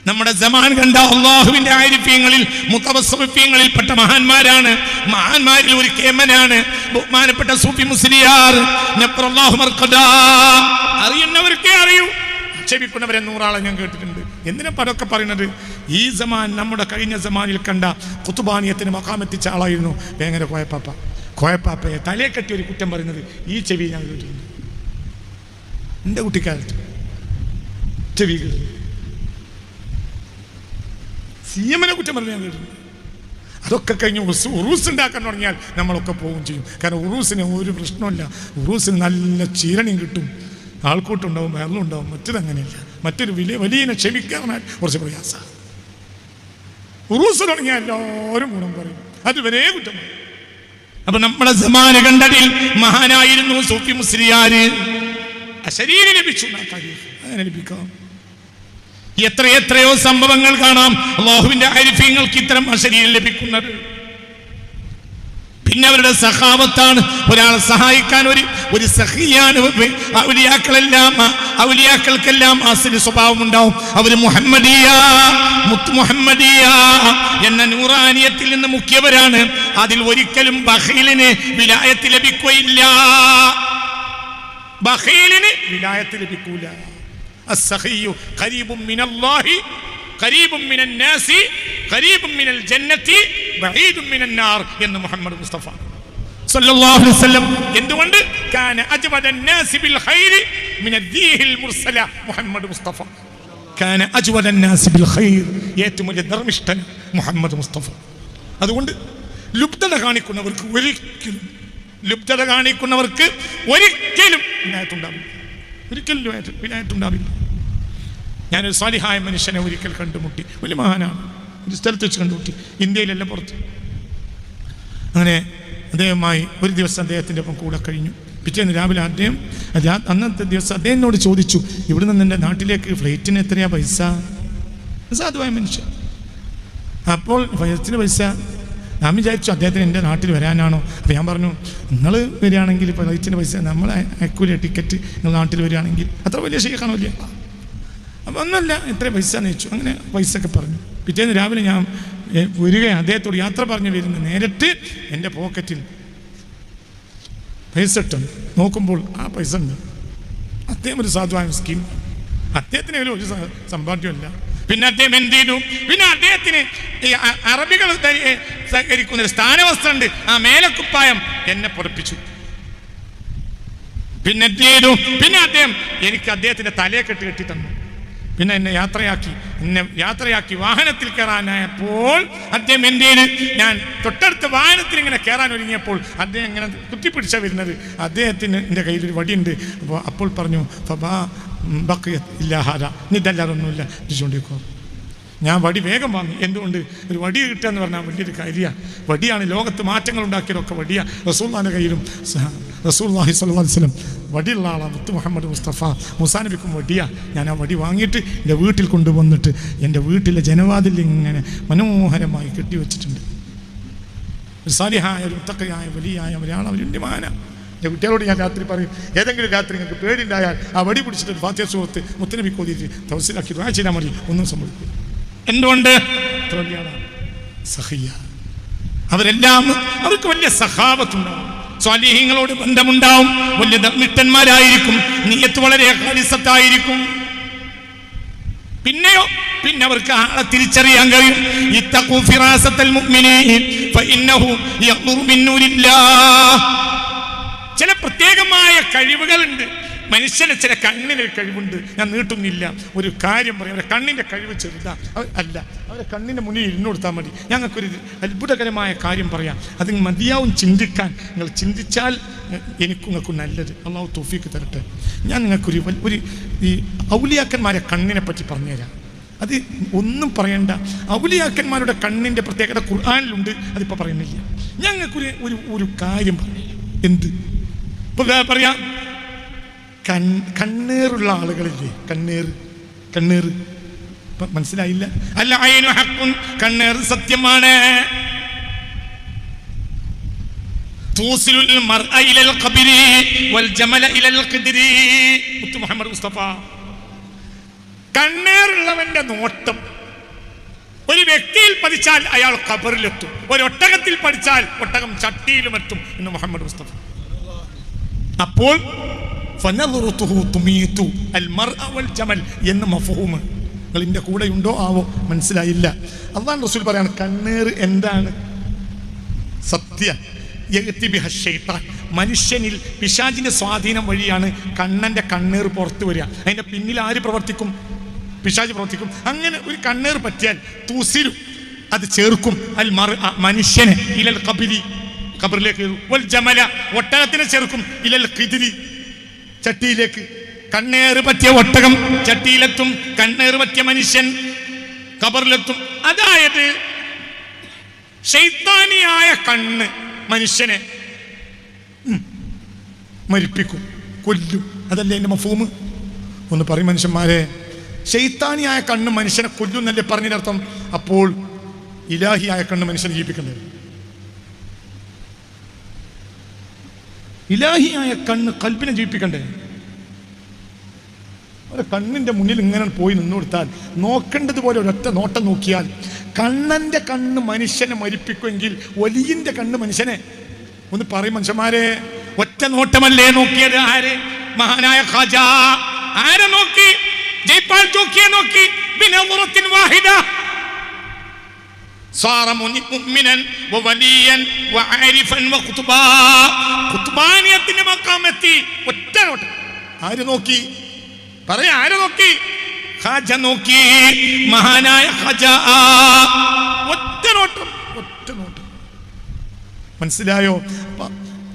നമ്മുടെ സമാൻ കണ്ട അല്ലാഹുവിന്റെ ആരിഫീങ്ങളിൽ മുതവസ്സിഫീങ്ങളിൽ പെട്ട മഹാന്മാരാണ്. മഹാന്മാരിൽ ഒരു കേമനാണ് ബഹുമാനപ്പെട്ട സൂഫി മുസ്ലിയാർ നബ്റല്ലാഹു മർഖദാ. അറിയുന്നവർക്കേ അറിയൂ, ആക്ഷേപിക്കുന്നവരെ 100 ആളെ ഞാൻ കേട്ടിട്ടുണ്ട്. എന്തിനാ പടമൊക്കെ പറയുന്നത്? ഈ സമാൻ നമ്മുടെ കഴിഞ്ഞ സമാനിൽ കണ്ട ഖുത്ബാനിയത്തിന് മഖാമെത്തിച്ച ആളായിരുന്നു ഭയങ്കര കോയപ്പാപ്പയെ തലയെ കെട്ടി ഒരു കുറ്റം പറയുന്നത് ഈ ചെവി ഞാൻ കേട്ടിട്ടുണ്ട്. എൻ്റെ കുട്ടിക്കാലത്ത് ചെവി കേട്ടു സിഎമ്മിനെ കുറ്റം പറഞ്ഞ് ഞാൻ കേട്ടിട്ടുണ്ട്. അതൊക്കെ കഴിഞ്ഞ് ഉറൂസ് ഉണ്ടാക്കാൻ തുടങ്ങിയാൽ നമ്മളൊക്കെ പോവുകയും ചെയ്യും. കാരണം ഉറൂസിന് ഒരു പ്രശ്നമില്ല. ഉറൂസിന് നല്ല ചീരണിയും കിട്ടും, ആൾക്കൂട്ടുണ്ടാവും, വെള്ളമുണ്ടാവും. മറ്റതങ്ങനെയില്ല. മറ്റൊരു വലിയ ക്ഷമിക്കാൻ കുറച്ച് പ്രയാസമാണ്. ഉറൂസ് തുടങ്ങിയാൽ എല്ലാവരും ഗുണം പറയും, അതുവരെ കുറ്റം പറയും. അപ്പൊ നമ്മുടെ സമാന കണ്ടതിൽ മഹാനായിരുന്നു സൂഫി മുസ്ലിയാര്. അശരീരി ലഭിച്ചു അങ്ങനെ ലഭിക്കാം. എത്രയോ സംഭവങ്ങൾ കാണാം അല്ലാഹുവിന്റെ ആരിഫീങ്ങൾക്ക് ഇത്തരം അശരീരം ലഭിക്കുന്നത്. പിന്നെ അവരുടെ സഖാവത്താണ്. ഒരാളെ സഹായിക്കാൻ ഒരു സഖിയാണ്. ഔലിയാക്കൾക്കെല്ലാം ആസിന് സ്വഭാവം ഉണ്ടാവും. അവര് മുഹമ്മദിയ എന്ന നൂറാനിയത്തിൽ നിന്ന് മുഖ്യവരാണ്. അതിൽ ഒരിക്കലും ബഖീലിന് വിലായത്ത് ലഭിക്കുകയില്ല. ബഖീലിന് വിലായത്ത് ലഭിക്കൂല. അസ്സഖിയ്യു ഖരീബും മിനല്ലാഹി ഖരീബുൻ മിനൻ നാസി ഖരീബുൻ മിനൽ ജന്നത്തി ബഈദുൻ മിനൻ നാർ എന്ന് മുഹമ്മദ് മുസ്തഫ സല്ലല്ലാഹു അലൈഹി വസല്ലം. എന്തുകൊണ്ട്? കാന അജ്വദൻ നാസി ബിൽ ഖൈരി മിന ദീഹിൽ മുർസല. മുഹമ്മദ് മുസ്തഫ കാന അജ്വദൻ നാസി ബിൽ ഖൈർ, ഏറ്റവും വലിയ ധർമ്മിഷ്ഠൻ മുഹമ്മദ് മുസ്തഫ. അതുകൊണ്ട് ലുബ്ധത കാണിക്കുന്നവർക്ക് ഒരിക്കലും വിനായത്തുണ്ടാവില്ല. ഞാനൊരു സാലിഹായ മനുഷ്യനെ ഒരിക്കൽ കണ്ടുമുട്ടി. വലിയ മഹാനാണ്. ഒരു സ്ഥലത്ത് വെച്ച് കണ്ടുമുട്ടി, ഇന്ത്യയിലല്ല പുറത്ത്. അങ്ങനെ അദ്ദേഹവുമായി ഒരു ദിവസം അദ്ദേഹത്തിൻ്റെ ഒപ്പം കൂടെ കഴിഞ്ഞു. പിറ്റേന്ന് രാവിലെ അന്നത്തെ ദിവസം അദ്ദേഹത്തിനോട് ചോദിച്ചു, ഇവിടെ നിന്ന് എൻ്റെ നാട്ടിലേക്ക് ഫ്ലൈറ്റിന് എത്രയാ പൈസ? സാധുവായ മനുഷ്യൻ. അപ്പോൾ ഫ്ലൈറ്റിന് പൈസ ഞാൻ വിചാരിച്ചു അദ്ദേഹത്തിന് എൻ്റെ നാട്ടിൽ വരാനാണോ. അപ്പോൾ ഞാൻ പറഞ്ഞു, നിങ്ങൾ വരികയാണെങ്കിൽ ഫ്ലൈറ്റിന് പൈസ നമ്മൾ അയക്കൂല, ടിക്കറ്റ് നിങ്ങൾ നാട്ടിൽ വരികയാണെങ്കിൽ. അത്ര വലിയ ഷെയ്ഖാണോ ഇല്ല. അപ്പോൾ ഒന്നുമല്ല, എത്ര പൈസ എന്ന് ചോദിച്ചു. അങ്ങനെ പൈസ ഒക്കെ പറഞ്ഞു. പിറ്റേന്ന് രാവിലെ ഞാൻ വരികയാണ്, അദ്ദേഹത്തോട് യാത്ര പറഞ്ഞു വരുന്നത്. നേരിട്ട് എൻ്റെ പോക്കറ്റിൽ പൈസ ഇട്ടുണ്ട്. നോക്കുമ്പോൾ ആ പൈസ ഉണ്ട്. അദ്ദേഹം ഒരു സാധുവായ സ്കീം. അദ്ദേഹത്തിന് ഒരു സമ്പാദ്യമല്ല. പിന്നെ അദ്ദേഹം എന്ത് ചെയ്തു? പിന്നെ അദ്ദേഹത്തിന് ഈ അറബികൾ സഹകരിക്കുന്ന ഒരു സ്ഥാനവസ്ത്രമുണ്ട്, ആ മേലക്കുപ്പായം എന്നെ പുറപ്പിച്ചു. പിന്നെ എന്ത് ചെയ്തു? പിന്നെ അദ്ദേഹം എനിക്ക് അദ്ദേഹത്തിൻ്റെ തലയെ കെട്ടി തന്നു. പിന്നെ എന്നെ യാത്രയാക്കി വാഹനത്തിൽ കയറാനായപ്പോൾ അദ്ദേഹം എന്ത് ചെയ്ത്, ഞാൻ തൊട്ടടുത്ത വാഹനത്തിൽ ഇങ്ങനെ കയറാൻ ഒരുങ്ങിയപ്പോൾ അദ്ദേഹം ഇങ്ങനെ കുത്തിപ്പിടിച്ച വരുന്നത്. അദ്ദേഹത്തിന് എൻ്റെ കയ്യിലൊരു വടിയുണ്ട്. അപ്പോൾ പറഞ്ഞു, ഫബാ ബഖിയത് ഇല്ലാഹാദ, ഇതല്ലാതെ ഒന്നുമില്ല, തിരിച്ചുകൊണ്ടിരിക്കുക. ഞാൻ വടി വേഗം വാങ്ങി. എന്തുകൊണ്ട്? ഒരു വടി കിട്ടുക എന്ന് പറഞ്ഞാൽ വലിയൊരു കാര്യമാണ്. വടിയാണ് ലോകത്ത് മാറ്റങ്ങൾ ഉണ്ടാക്കിയതൊക്കെ വടിയാണ്. റസൂലുള്ളാഹിന്റെ കയ്യിലും റസൂലുള്ളാഹി സ്വല്ലല്ലാഹു അലൈഹി വസല്ലം വടിയുള്ള ആളാണ്. മുത്ത് മുഹമ്മദ് മുസ്തഫ മൂസാ നബിക്കും വടിയാണ്. ഞാൻ ആ വടി വാങ്ങിയിട്ട് എൻ്റെ വീട്ടിൽ കൊണ്ടുവന്നിട്ട് എൻ്റെ വീട്ടിലെ ജനവാതിൽ ഇങ്ങനെ മനോഹരമായി കെട്ടിവെച്ചിട്ടുണ്ട്. ഒരു സാലിഹായ, ഒരു മുത്തഖിയായ, വലിയായ ഒരാൾ അവരുടെ മഹാനാണ്. എൻ്റെ കുട്ടികളോട് ഞാൻ രാത്രി പറയും, ഏതെങ്കിലും രാത്രി നിങ്ങൾക്ക് പേടിണ്ടായാൽ ആ വടി പിടിച്ചിട്ട് ഫാത്തിഹ സൂറത്ത് മുത്തനബി കോതിയിട്ട് തവസ്സിലാക്കി ദുആ ചെയ്താൽ മതി, ഒന്നും സംഭവിക്കും. എന്തുകൊണ്ട്? സഖിയ. അവരെല്ലാം അവർക്ക് വലിയ സഖാവത്തുണ്ടാവും, സ്വാലിഹീങ്ങളോട് ബന്ധമുണ്ടാവും, വലിയ ധർമ്മിഷ്ഠന്മാരായിരിക്കും, നിയ്യത്ത് വളരെ ഖാലിസത്തായിരിക്കും. പിന്നെയോ പിന്നെ അവർക്ക് ആളെ തിരിച്ചറിയാൻ കഴിയും. ഇത്തഖൂ ഫിറാസത്തൽ മുഅ്മിനീൻ ഫഇന്നഹു യഖ്ദുറു മിൻ നൂരില്ലാഹ്. ചില പ്രത്യേകമായ കഴിവുകളുണ്ട് മനുഷ്യന്. ചില കണ്ണിനൊരു കഴിവുണ്ട്. ഞാൻ നീട്ടുന്നില്ല, ഒരു കാര്യം പറയാം. അവരുടെ കണ്ണിൻ്റെ കഴിവ് ചെറുതാ അല്ല, അവരുടെ കണ്ണിൻ്റെ മുന്നിൽ ഇരുന്ന് കൊടുത്താൽ മതി. ഞങ്ങൾക്കൊരു അത്ഭുതകരമായ കാര്യം പറയാം. അത് മതിയാവും ചിന്തിക്കാൻ. നിങ്ങൾ ചിന്തിച്ചാൽ എനിക്കും നിങ്ങൾക്കും നല്ലത്. അള്ളാഹു തൗഫീക്ക് തരട്ടെ. ഞാൻ നിങ്ങൾക്കൊരു ഈ ഔലിയാക്കന്മാരെ കണ്ണിനെ പറ്റി പറഞ്ഞുതരാം. അത് ഒന്നും പറയണ്ട. ഔലിയാക്കന്മാരുടെ കണ്ണിൻ്റെ പ്രത്യേകത ഖുർആനിലുണ്ട്, അതിപ്പോൾ പറയുന്നില്ല. ഞങ്ങൾക്കൊരു ഒരു കാര്യം പറയാം. എന്ത് ഇപ്പോൾ പറയാം? കണ്ണേറുള്ള ആളുകളില്ലേ? കണ്ണേർ മനസ്സിലായില്ല? അല്ല, ഐനു ഹഖ്ഖുൻ, കണ്ണേർ സത്യമാണ്. തൂസിലുൽ മർഅ ഇലൽ ഖബ്രി വൽ ജമല ഇലൽ ഖിദ്രി. മുഹമ്മദ് മുസ്തഫ. കണ്ണേറുള്ളവന്റെ നോട്ടം ഒരു വ്യക്തിയിൽ പതിച്ചാൽ അയാൾ ഖബറിലെത്തും. ഒരു ഒട്ടകത്തിൽ പതിച്ചാൽ ഒട്ടകം ചട്ടിയിലും എത്തും എന്ന് മുഹമ്മദ് മുസ്തഫ. അപ്പോൾ എന്ന് മഫ്ഹൂം നിങ്ങളിൻ്റെ കൂടെ ഉണ്ടോ ആവോ മനസ്സിലായില്ല. അല്ലാഹു റസൂൽ പറയാണ് കണ്ണേർ എന്താണ്? സത്യ മനുഷ്യനിൽ പിശാചിന്റെ സ്വാധീനം വഴിയാണ് കണ്ണന്റെ കണ്ണേർ പുറത്തു വരിക. അതിന്റെ പിന്നിൽ ആര് പ്രവർത്തിക്കും? പിശാച് പ്രവർത്തിക്കും. അങ്ങനെ ഒരു കണ്ണേർ പറ്റിയാൽ തൂസിരു, അത് ചേർക്കും മനുഷ്യനെ ഇലൽ ഖബ്രി, ഖബറിലേക്ക്. വൽ ജമല, ഒട്ടകത്തിനെ ചേർക്കും. ഇലൽ ഖിദ്രി, ചട്ടിയിലേക്ക്. കണ്ണേറ് പറ്റിയ ഒട്ടകം ചട്ടിയിലെത്തും, കണ്ണേറ് പറ്റിയ മനുഷ്യൻ ഖബറിലെത്തും. അതായത് ശൈത്താനിയായ കണ്ണ് മനുഷ്യനെ മരിപ്പിക്കും, കൊല്ലും. അതല്ലേ എൻ്റെ മഫ്ഹൂം? ഒന്ന് പറയും മനുഷ്യന്മാരെ. ശൈത്താനിയായ കണ്ണ് മനുഷ്യനെ കൊല്ലും എന്നല്ലേ പറഞ്ഞതിനർത്ഥം? അപ്പോൾ ഇലാഹിയായ കണ്ണ് മനുഷ്യനെ ജീവിപ്പിക്കേണ്ടത്. ഇലാഹിയായ കണ്ണ് കൽബിനെ ജീവിപ്പിക്കണ്ടേ? ഒരു കണ്ണിൻ്റെ മുന്നിൽ ഇങ്ങനെ പോയി നിന്നു കൊടുത്താൽ, നോക്കേണ്ടതുപോലെ ഒരൊറ്റ നോട്ടം നോക്കിയാൽ, കണ്ണൻ്റെ കണ്ണ് മനുഷ്യനെ മരിപ്പിക്കുമെങ്കിൽ വലിയൻ്റെ കണ്ണ് മനുഷ്യനെ. ഒന്ന് പറയും മനുഷ്യന്മാരെ. ഒറ്റ നോട്ടമല്ലേ നോക്കിയത്? ആര്? മഹാനായ ഖാജ. ആരെ നോക്കി? ജയ്പാൽ ജോക്കിയെ നോക്കി. ബിനദറത്തിൻ വാഹിദ صار مؤمنا ووليا وعارفا وخطبا. ഖുത്ബാനിയത്തിന്റെ മഖാമെത്തി. ഒറ്റ നോട്ടം. ആര് നോക്കി? പറയാ, ആര് നോക്കി? ഖാജ നോക്കി. മഹാനായ ഖാജ. ഒറ്റ നോട്ടം, ഒറ്റ നോട്ടം. മനസ്സിലായോ?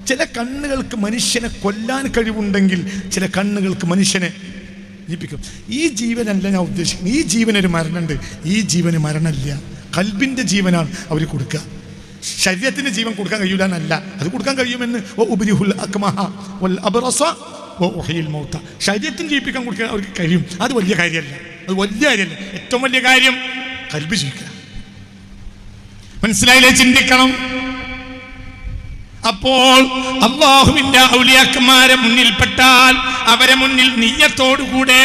ചില കണ്ണുകൾക്ക് മനുഷ്യനെ കൊല്ലാൻ കഴിവുണ്ടെങ്കിൽ ചില കണ്ണുകൾക്ക് മനുഷ്യനെ ജീവിപ്പിക്കും. ഈ ജീവനല്ല ഞാൻ ഉദ്ദേശിക്കുന്നത്. ഈ ജീവനൊരു മരണമുണ്ട്. ഈ ജീവന് മരണമില്ല. കൽബിൻ്റെ ജീവനാണ് അവർ കൊടുക്കുക. ശരീരത്തിൻ്റെ ജീവൻ കൊടുക്കാൻ കഴിയില്ല എന്നല്ല, അത് കൊടുക്കാൻ കഴിയുമെന്ന്. ശരീരത്തിന് ജീവിപ്പിക്കാൻ കൊടുക്കാൻ അവർക്ക് കഴിയും. അത് വലിയ കാര്യമല്ല, അത് വലിയ കാര്യമല്ല. ഏറ്റവും വലിയ കാര്യം കൽബ് ജീവിക്കുക. മനസ്സിലായില്ലേ? ചിന്തിക്കണം. അപ്പോൾ അല്ലാഹുവിന്റെ ഔലിയാക്കന്മാരെ മുന്നിൽപ്പെട്ടാൽ അവരെ മുന്നിൽ നിയ്യത്തോടുകൂടെ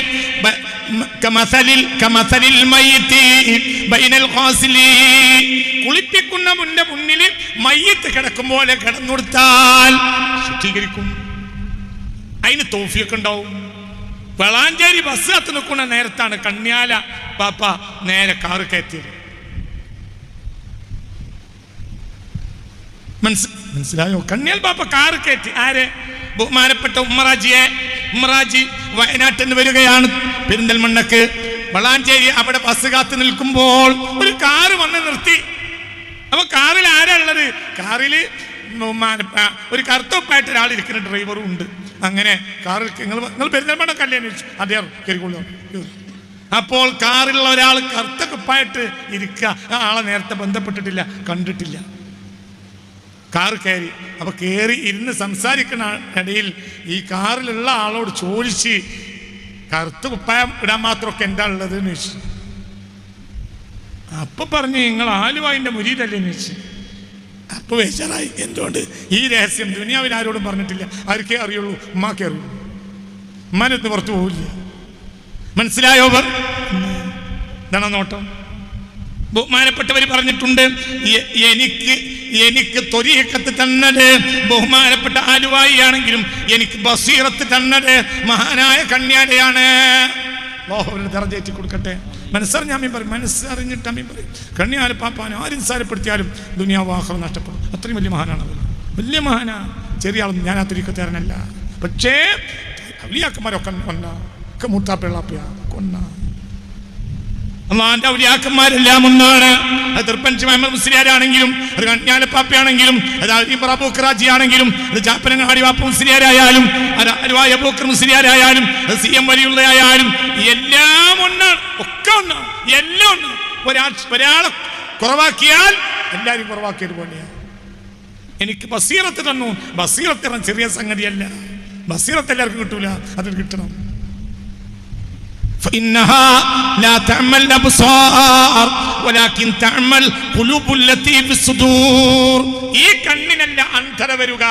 കുളിപ്പിക്കുന്ന മുന്നിൽ മയ്യത്ത് കിടക്കും പോലെ കിടന്നുകൊടുത്താൽ ശുദ്ധീകരിക്കും. അതിന് തൗഫീഖ് ഉണ്ടാവും. വളാഞ്ചേരി ബസ് കത്ത് നിൽക്കുന്ന നേരത്താണ് കണ്യാല പാപ്പ നേരെ കാറ് കയറ്റിയത്. മനസ്സിലായോ? കണ്യാൽ പാപ്പ കാറ് കയറ്റി. ആരെ? ബഹുമാനപ്പെട്ട ഉമ്മറാജി വയനാട്ടിൽ നിന്ന് വരികയാണ് പെരിന്തൽമണ്ണക്ക്. വളാഞ്ചേരി അവിടെ ബസ് കാത്ത് നിൽക്കുമ്പോൾ ഒരു കാറ് വന്ന് നിർത്തി. അപ്പൊ കാറിൽ ആരാ ഉള്ളത്? കാറില് ഒരു കറുത്തൊപ്പായിട്ട് ഒരാൾ ഇരിക്കുന്ന ഡ്രൈവറും ഉണ്ട്. അങ്ങനെ കാറിൽ നിങ്ങൾ പെരിന്തൽമണ്ണ കല്യാണം ചോദിച്ചു, അദ്ദേഹം കയറിക്കൊള്ളു. അപ്പോൾ കാറിലുള്ള ഒരാൾ കറുത്ത കുപ്പായിട്ട് ഇരിക്കുക. ആ ആളെ നേരത്തെ ബന്ധപ്പെട്ടിട്ടില്ല, കണ്ടിട്ടില്ല. കാറ് കയറി. അപ്പൊ കയറി ഇരുന്ന് സംസാരിക്കുന്ന ഇടയിൽ ഈ കാറിലുള്ള ആളോട് ചോദിച്ച്, കറുത്ത കുപ്പായം ഇടാൻ മാത്രമൊക്കെ എന്താ ഉള്ളത് എന്ന് ചോദിച്ചു. അപ്പൊ പറഞ്ഞു, നിങ്ങൾ ആലുവായിന്റെ മുരീദല്ലേ എന്ന് ചോദിച്ചു. അപ്പൊ വേശറായി. എന്തുകൊണ്ട്? ഈ രഹസ്യം ദുനിയാവിൽ ആരോടും പറഞ്ഞിട്ടില്ല. ആർക്കേ അറിയുള്ളൂ? ഉമ്മാക്കേ അറിയുള്ളൂ. ഉമ്മാനത്ത് പുറത്തു പോവില്ല. മനസ്സിലായോ? ഇതാണ് നോട്ടം. ബഹുമാനപ്പെട്ടവർ പറഞ്ഞിട്ടുണ്ട്, എനിക്ക് ത്വരീഖത്ത് തന്നത് ബഹുമാനപ്പെട്ട ആലുവായി ആണെങ്കിലും എനിക്ക് ബസീറത്ത് തന്നത് മഹാനായ കണ്യാലയാണ്. അല്ലാഹു അവരുടെ ദറജ ഏറ്റി കൊടുക്കട്ടെ. മനസ്സറിഞ്ഞ അമ്മയും പറയും, മനസ്സറിഞ്ഞിട്ട് അമ്മയും പറയും. കണ്ണിയാലും പാപ്പാനും ആരും നിസ്സാരപ്പെടുത്തിയാലും ദുനിയാവ് ആഖിറത്ത് നഷ്ടപ്പെടും. അത്രയും വലിയ മഹാനാണ് അവർ, വലിയ മഹാനാ. ചെറിയ ആളൊന്നും ഞാൻ ആ തിരിക്കത്തേരനല്ല. പക്ഷേ ഔലിയാക്കന്മാരൊക്കെ ഒക്കെ മൂത്താപ്പിള്ളാപ്പിയ കൊന്ന അള്ളാന്റെ ഔലിയാക്കന്മാരെല്ലാം ഒന്നാണ്. അത് തിരുപ്പഞ്ചി മുഹമ്മദ് മുസ്ലിയാരാണെങ്കിലും, അത് കണ്യാലപ്പാപ്പയാണെങ്കിലും, അത് അബൂക്കറാജി ആണെങ്കിലും, അത് ജാപ്പനങ്ങാടി വാപ്പ മുസ്ലിയാരായാലും, അത് അരുവായ അബൂക്കർ മുസ്ലിയാരായാലും, അത് CM വലിയുള്ളയായാലും എല്ലാം ഒന്നാണ്, ഒക്കെ ഒന്നാണ്, എല്ലാം ഒന്നാണ്. ഒരാളെ കുറവാക്കിയാൽ എല്ലാവരും കുറവാക്കിയതുപോലെയാണ്. എനിക്ക് ബസീറത്ത് തന്നു. ബസീറത്ത് എന്ന ചെറിയ സംഗതിയല്ല. ബസീറത്ത് എല്ലാവർക്കും കിട്ടൂല, അത് കിട്ടണം. فإنها لا تعمى الأبصار ولكن تعمى القلوب التي في الصدور. ഈ കണ്ണിനല്ല അന്ധത വരിക,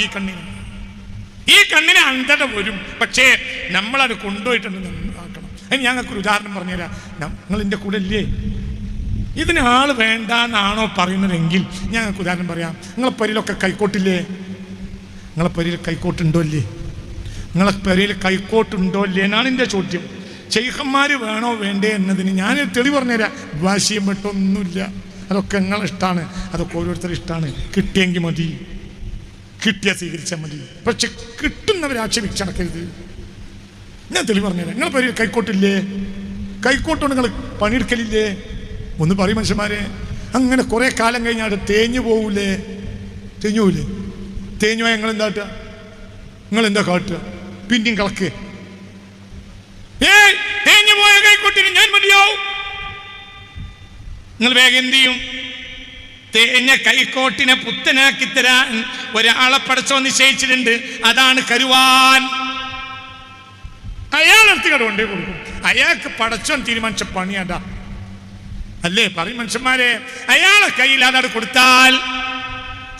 ഈ കണ്ണിന് അന്ധത വരും. പക്ഷേ നമ്മളത് കൊണ്ടുപോയിട്ടുണ്ട് ആക്കണം. അതിന് ഞങ്ങൾക്കൊരു ഉദാഹരണം പറഞ്ഞുതരാം. നിങ്ങൾ എൻ്റെ കൂടെ ഇല്ലേ? ഇതിന് ആൾ വേണ്ടാന്നാണോ പറയുന്നതെങ്കിൽ ഞങ്ങൾക്ക് ഉദാഹരണം പറയാം. നിങ്ങളെ പരിയിലൊക്കെ കൈക്കോട്ടില്ലേ? നിങ്ങളെ പരിയിൽ കൈക്കോട്ടുണ്ടോ ഇല്ലേ? നിങ്ങളെ പരിയിൽ കൈക്കോട്ടുണ്ടോ ഇല്ലേ എന്നാണ് എൻ്റെ ചോദ്യം. ശൈഖന്മാർ വേണോ വേണ്ടേ എന്നതിന് ഞാൻ തെളിവ് പറഞ്ഞുതരാം. വാശിയും വെട്ടൊന്നുമില്ല, അതൊക്കെ നിങ്ങളിഷ്ടമാണ്, അതൊക്കെ ഓരോരുത്തരും ഇഷ്ടമാണ്. കിട്ടിയെങ്കിൽ മതി, കിട്ടിയ സ്വീകരിച്ചാൽ മതി. പക്ഷെ കിട്ടുന്നവരെ ആക്ഷേപിച്ചടക്കരുത്. ഞാൻ തെളിവ് പറഞ്ഞുതരാം. നിങ്ങളെ പരിയിൽ കൈക്കോട്ടില്ലേ? കൈക്കോട്ടുകൊണ്ട് നിങ്ങൾ പണിയെടുക്കലില്ലേ? ഒന്ന് പറയും മനുഷ്യന്മാരെ. അങ്ങനെ കുറെ കാലം കഴിഞ്ഞാൽ തേഞ്ഞു പോകൂലേ? തേഞ്ഞു പോവില്ലേ? തേഞ്ഞു പോയാൽ നിങ്ങളെന്താട്ടുക? നിങ്ങളെന്താ കാട്ടുക? പിന്നെയും കളക്ക്. തേഞ്ഞു പോയ കൈക്കോട്ടിന് ഞാൻ മതിയാവും. നിങ്ങൾ വേഗം എന്ത് ചെയ്യും? തേഞ്ഞ കൈക്കോട്ടിനെ പുത്തനാക്കി തരാൻ ഒരാളെ പടച്ചോ നിശ്ചയിച്ചിട്ടുണ്ട്. അതാണ് കരുവാൻ. അയാളെടുത്ത് കണ്ടുകൊണ്ടേ കൊടുക്കും. അയാൾക്ക് പടച്ചോൻ തീരുമാനിച്ച പണിയാടാ അല്ലേ? പറയും മനുഷ്യന്മാരെ. അയാളെ കയ്യിൽ അതവിടെ കൊടുത്താൽ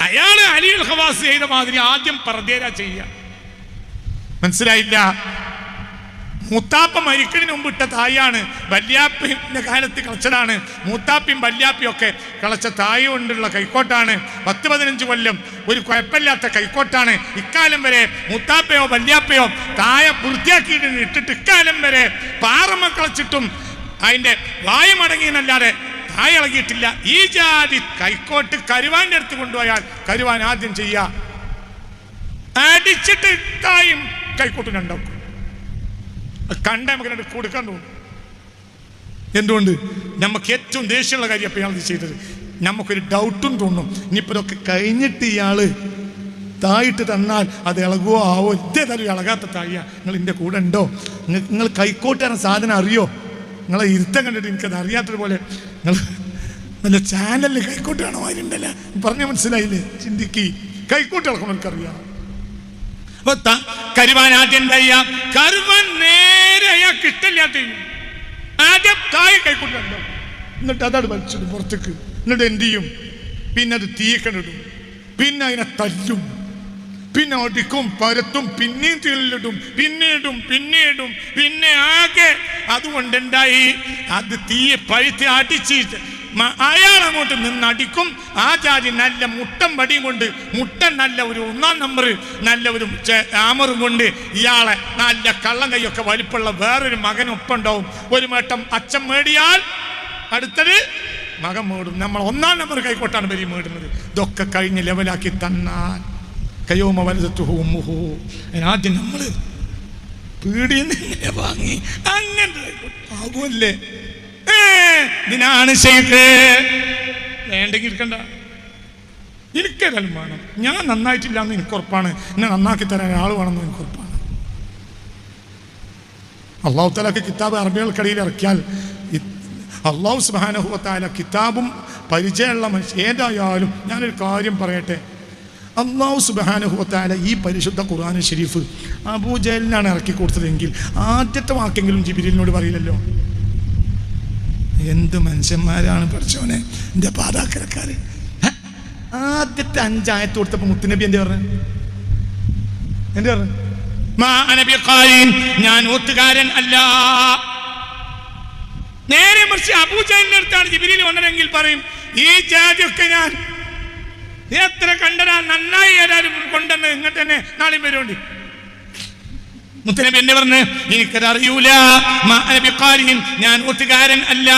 അയാൾ അലിയുൽ ഖവാസ് ചെയ്ത മാതിരി ആദ്യം പർദേരാ ചെയ്യുക. മനസ്സിലായില്ല? മൂത്താപ്പ മരിക്കലിന് മുമ്പ് ഇട്ട തായാണ്. വല്യാപ്പിന്റെ കാലത്ത് കളച്ചതാണ്. മൂത്താപ്പിയും വല്യാപ്പിയും ഒക്കെ കളച്ച തായ കൊണ്ടുള്ള കൈക്കോട്ടാണ്. 10-15 കൊല്ലം ഒരു കുഴപ്പമില്ലാത്ത കൈക്കോട്ടാണ്. ഇക്കാലം വരെ മൂത്താപ്പയോ വല്യാപ്പയോ തായ വൃത്തിയാക്കിയിട്ട് ഇട്ടിട്ട് ഇക്കാലം വരെ പാറമ കളച്ചിട്ടും അതിന്റെ വായുമടങ്ങിയെന്നല്ലാതെ തായ ഇളകിയിട്ടില്ല. ഈ ജാതി കൈക്കോട്ട് കരുവാന്റെ അടുത്ത് കൊണ്ടുപോയാൽ കരുവാൻ ആദ്യം ചെയ്യുക അടിച്ചിട്ട് തായും കൈക്കോട്ടിനുണ്ടാക്കും. കണ്ട നമുക്ക് കൊടുക്കാൻ തോന്നും. എന്തുകൊണ്ട്? നമുക്ക് ഏറ്റവും ദേഷ്യമുള്ള കാര്യം അപ്പം ഇയാൾ ചെയ്തത്. നമുക്കൊരു ഡൗട്ടും തോന്നും. ഇനിയിപ്പോൾ ഇതൊക്കെ കഴിഞ്ഞിട്ട് ഇയാള് തായിട്ട് തന്നാൽ അത് ഇളകുവോ ആവോ? ഇതേതായാലും ഇളകാത്ത തായ. നിങ്ങൾ എൻ്റെ കൂടെ ഉണ്ടോ? നിങ്ങൾ കൈക്കോട്ടാണ് സാധനം അറിയോ? നിങ്ങളെ ഇരുത്തം കണ്ടിട്ട് എനിക്കത് അറിയാത്തതുപോലെ നിങ്ങൾ നല്ല ചാനലിൽ കൈക്കോട്ട് കാണോ? അതിലുണ്ടല്ല പറഞ്ഞ മനസ്സിലായില്ലേ? ചിന്തിക്ക്. കൈക്കോട്ട് ഇളക്കണം എനിക്കറിയാം. കരുവാൻ ആദ്യം എന്താ ചെയ്യാ? കരുവാൻ നേരെ അയാൾക്ക് ഇഷ്ടമില്ലാത്ത ആദ്യം തായ കൈക്കോട്ടുണ്ടോ, എന്നിട്ട് അതവിടെ വലിച്ചിടും പുറത്തേക്ക്. എന്നിട്ട് എന്ത് ചെയ്യും? പിന്നെ അത് തീക്കണിടും, പിന്നെ അതിനെ തല്ലും, പിന്നെ ഒടിക്കും, പരത്തും, പിന്നെയും തീളിലിടും, പിന്നീടും പിന്നീടും പിന്നെ ആകെ. അതുകൊണ്ട് എന്തായി? അത് തീയെ പഴുത്ത് അടിച്ചിട്ട് അയാൾ അങ്ങോട്ട് നിന്നടിക്കും. ആ ജാതി നല്ല മുട്ടൻ വടിയും കൊണ്ട്, മുട്ടൻ നല്ല ഒരു 1-ാം നമ്പർ നല്ല ഒരു ആമറും കൊണ്ട് ഇയാളെ നല്ല കള്ളം കൈയൊക്കെ വലിപ്പുള്ള വേറൊരു മകനൊപ്പുണ്ടാവും. ഒരു മേട്ടം അച്ഛൻ മേടിയാൽ അടുത്തത് മകൻ മേടും. നമ്മൾ 1-ാം നമ്പർ കൈക്കോട്ടാണ് വരി മേടുന്നത്. ഇതൊക്കെ കഴിഞ്ഞ് ലെവലാക്കി തന്നാൽ കയ്യോമ വലുതുഹു. ആദ്യം നമ്മൾ പീടിയെന്ന് വാങ്ങി അങ്ങനെ ആകുമല്ലേ? ഇതിനാണ് ശൈഖ്. വേണ്ടെങ്കിൽ ഇരിക്കണ്ട, എനിക്കേതായാലും വേണം. ഞാൻ നന്നായിട്ടില്ല എന്ന് എനിക്ക് ഉറപ്പാണ്. എന്നെ നന്നാക്കി തരാൻ ആൾ വേണമെന്ന് എനിക്ക് ഉറപ്പാണ്. അള്ളാഹു തആലക്ക് കിതാബ് അറബികൾക്കിടയിൽ ഇറക്കിയാൽ അള്ളാഹു സുബ്ഹാനഹു വ തആല കിതാബും പരിചയമുള്ള മനുഷ്യൻ ഏതായാലും ഞാനൊരു കാര്യം പറയട്ടെ. അള്ളാഹു സുബ്ഹാനഹു വ തആല ഈ പരിശുദ്ധ ഖുർആൻ ശരീഫ് അബൂജഹലിനാണ് ഇറക്കി കൊടുത്തതെങ്കിൽ ആദ്യത്തെ വാക്കെങ്കിലും ജിബ്രീലിനോട് പറയില്ലല്ലോ. എന്ത് മനുഷ്യന്മാരാണ് പഠിച്ചവനെ, എൻ്റെ പാതാക്കരക്കാര്. ആദ്യത്തെ 5 ആയത്ത് കൊടുത്തപ്പോൾ മുത്തുനബി എന്താ പറഞ്ഞു? ഞാൻ ഓത്തുകാരൻ അല്ല. നേരെ മറിച്ച് അബൂജഹലിന്റെ അടുത്താണ് ജിബ്രീൽ വന്നതെങ്കിൽ പറയും ഈ ജാതിയൊക്കെ ഞാൻ എത്ര കണ്ടരാ നന്നായി ഏതായാലും കൊണ്ടുവന്ന് ഇങ്ങോട്ട് തന്നെ നാളെയും വരുന്നുണ്ട്. മുത്തനബി എന്നെ പറഞ്ഞു, എനിക്കത് അറിയൂല, ഞാൻ ഒത്തുകാരൻ അല്ല.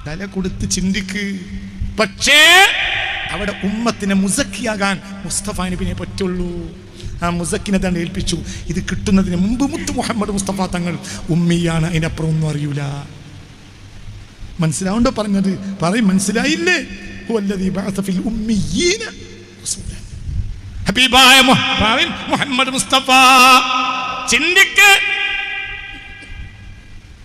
തല കൊടുത്ത് ചിന്തിക്ക്. പക്ഷേ അവിടെ ഉമ്മത്തിനെ മുസക്കിയാകാൻ മുസ്തഫ നബിനെ പറ്റുള്ളൂ. ആ മുസക്കിനെ തന്നെ ഏൽപ്പിച്ചു. ഇത് കിട്ടുന്നതിന് മുമ്പ് മുത്ത് മുഹമ്മദ് മുസ്തഫ തങ്ങൾ ഉമ്മിയാണ്, അതിനപ്പുറം ഒന്നും അറിയൂല. മനസ്സിലാവുണ്ടോ പറഞ്ഞത്? പറയും, മനസ്സിലായില്ലേ? ഹബീബായ മുഹമ്മദ് മുസ്തഫ. ചിന്തിക്ക്.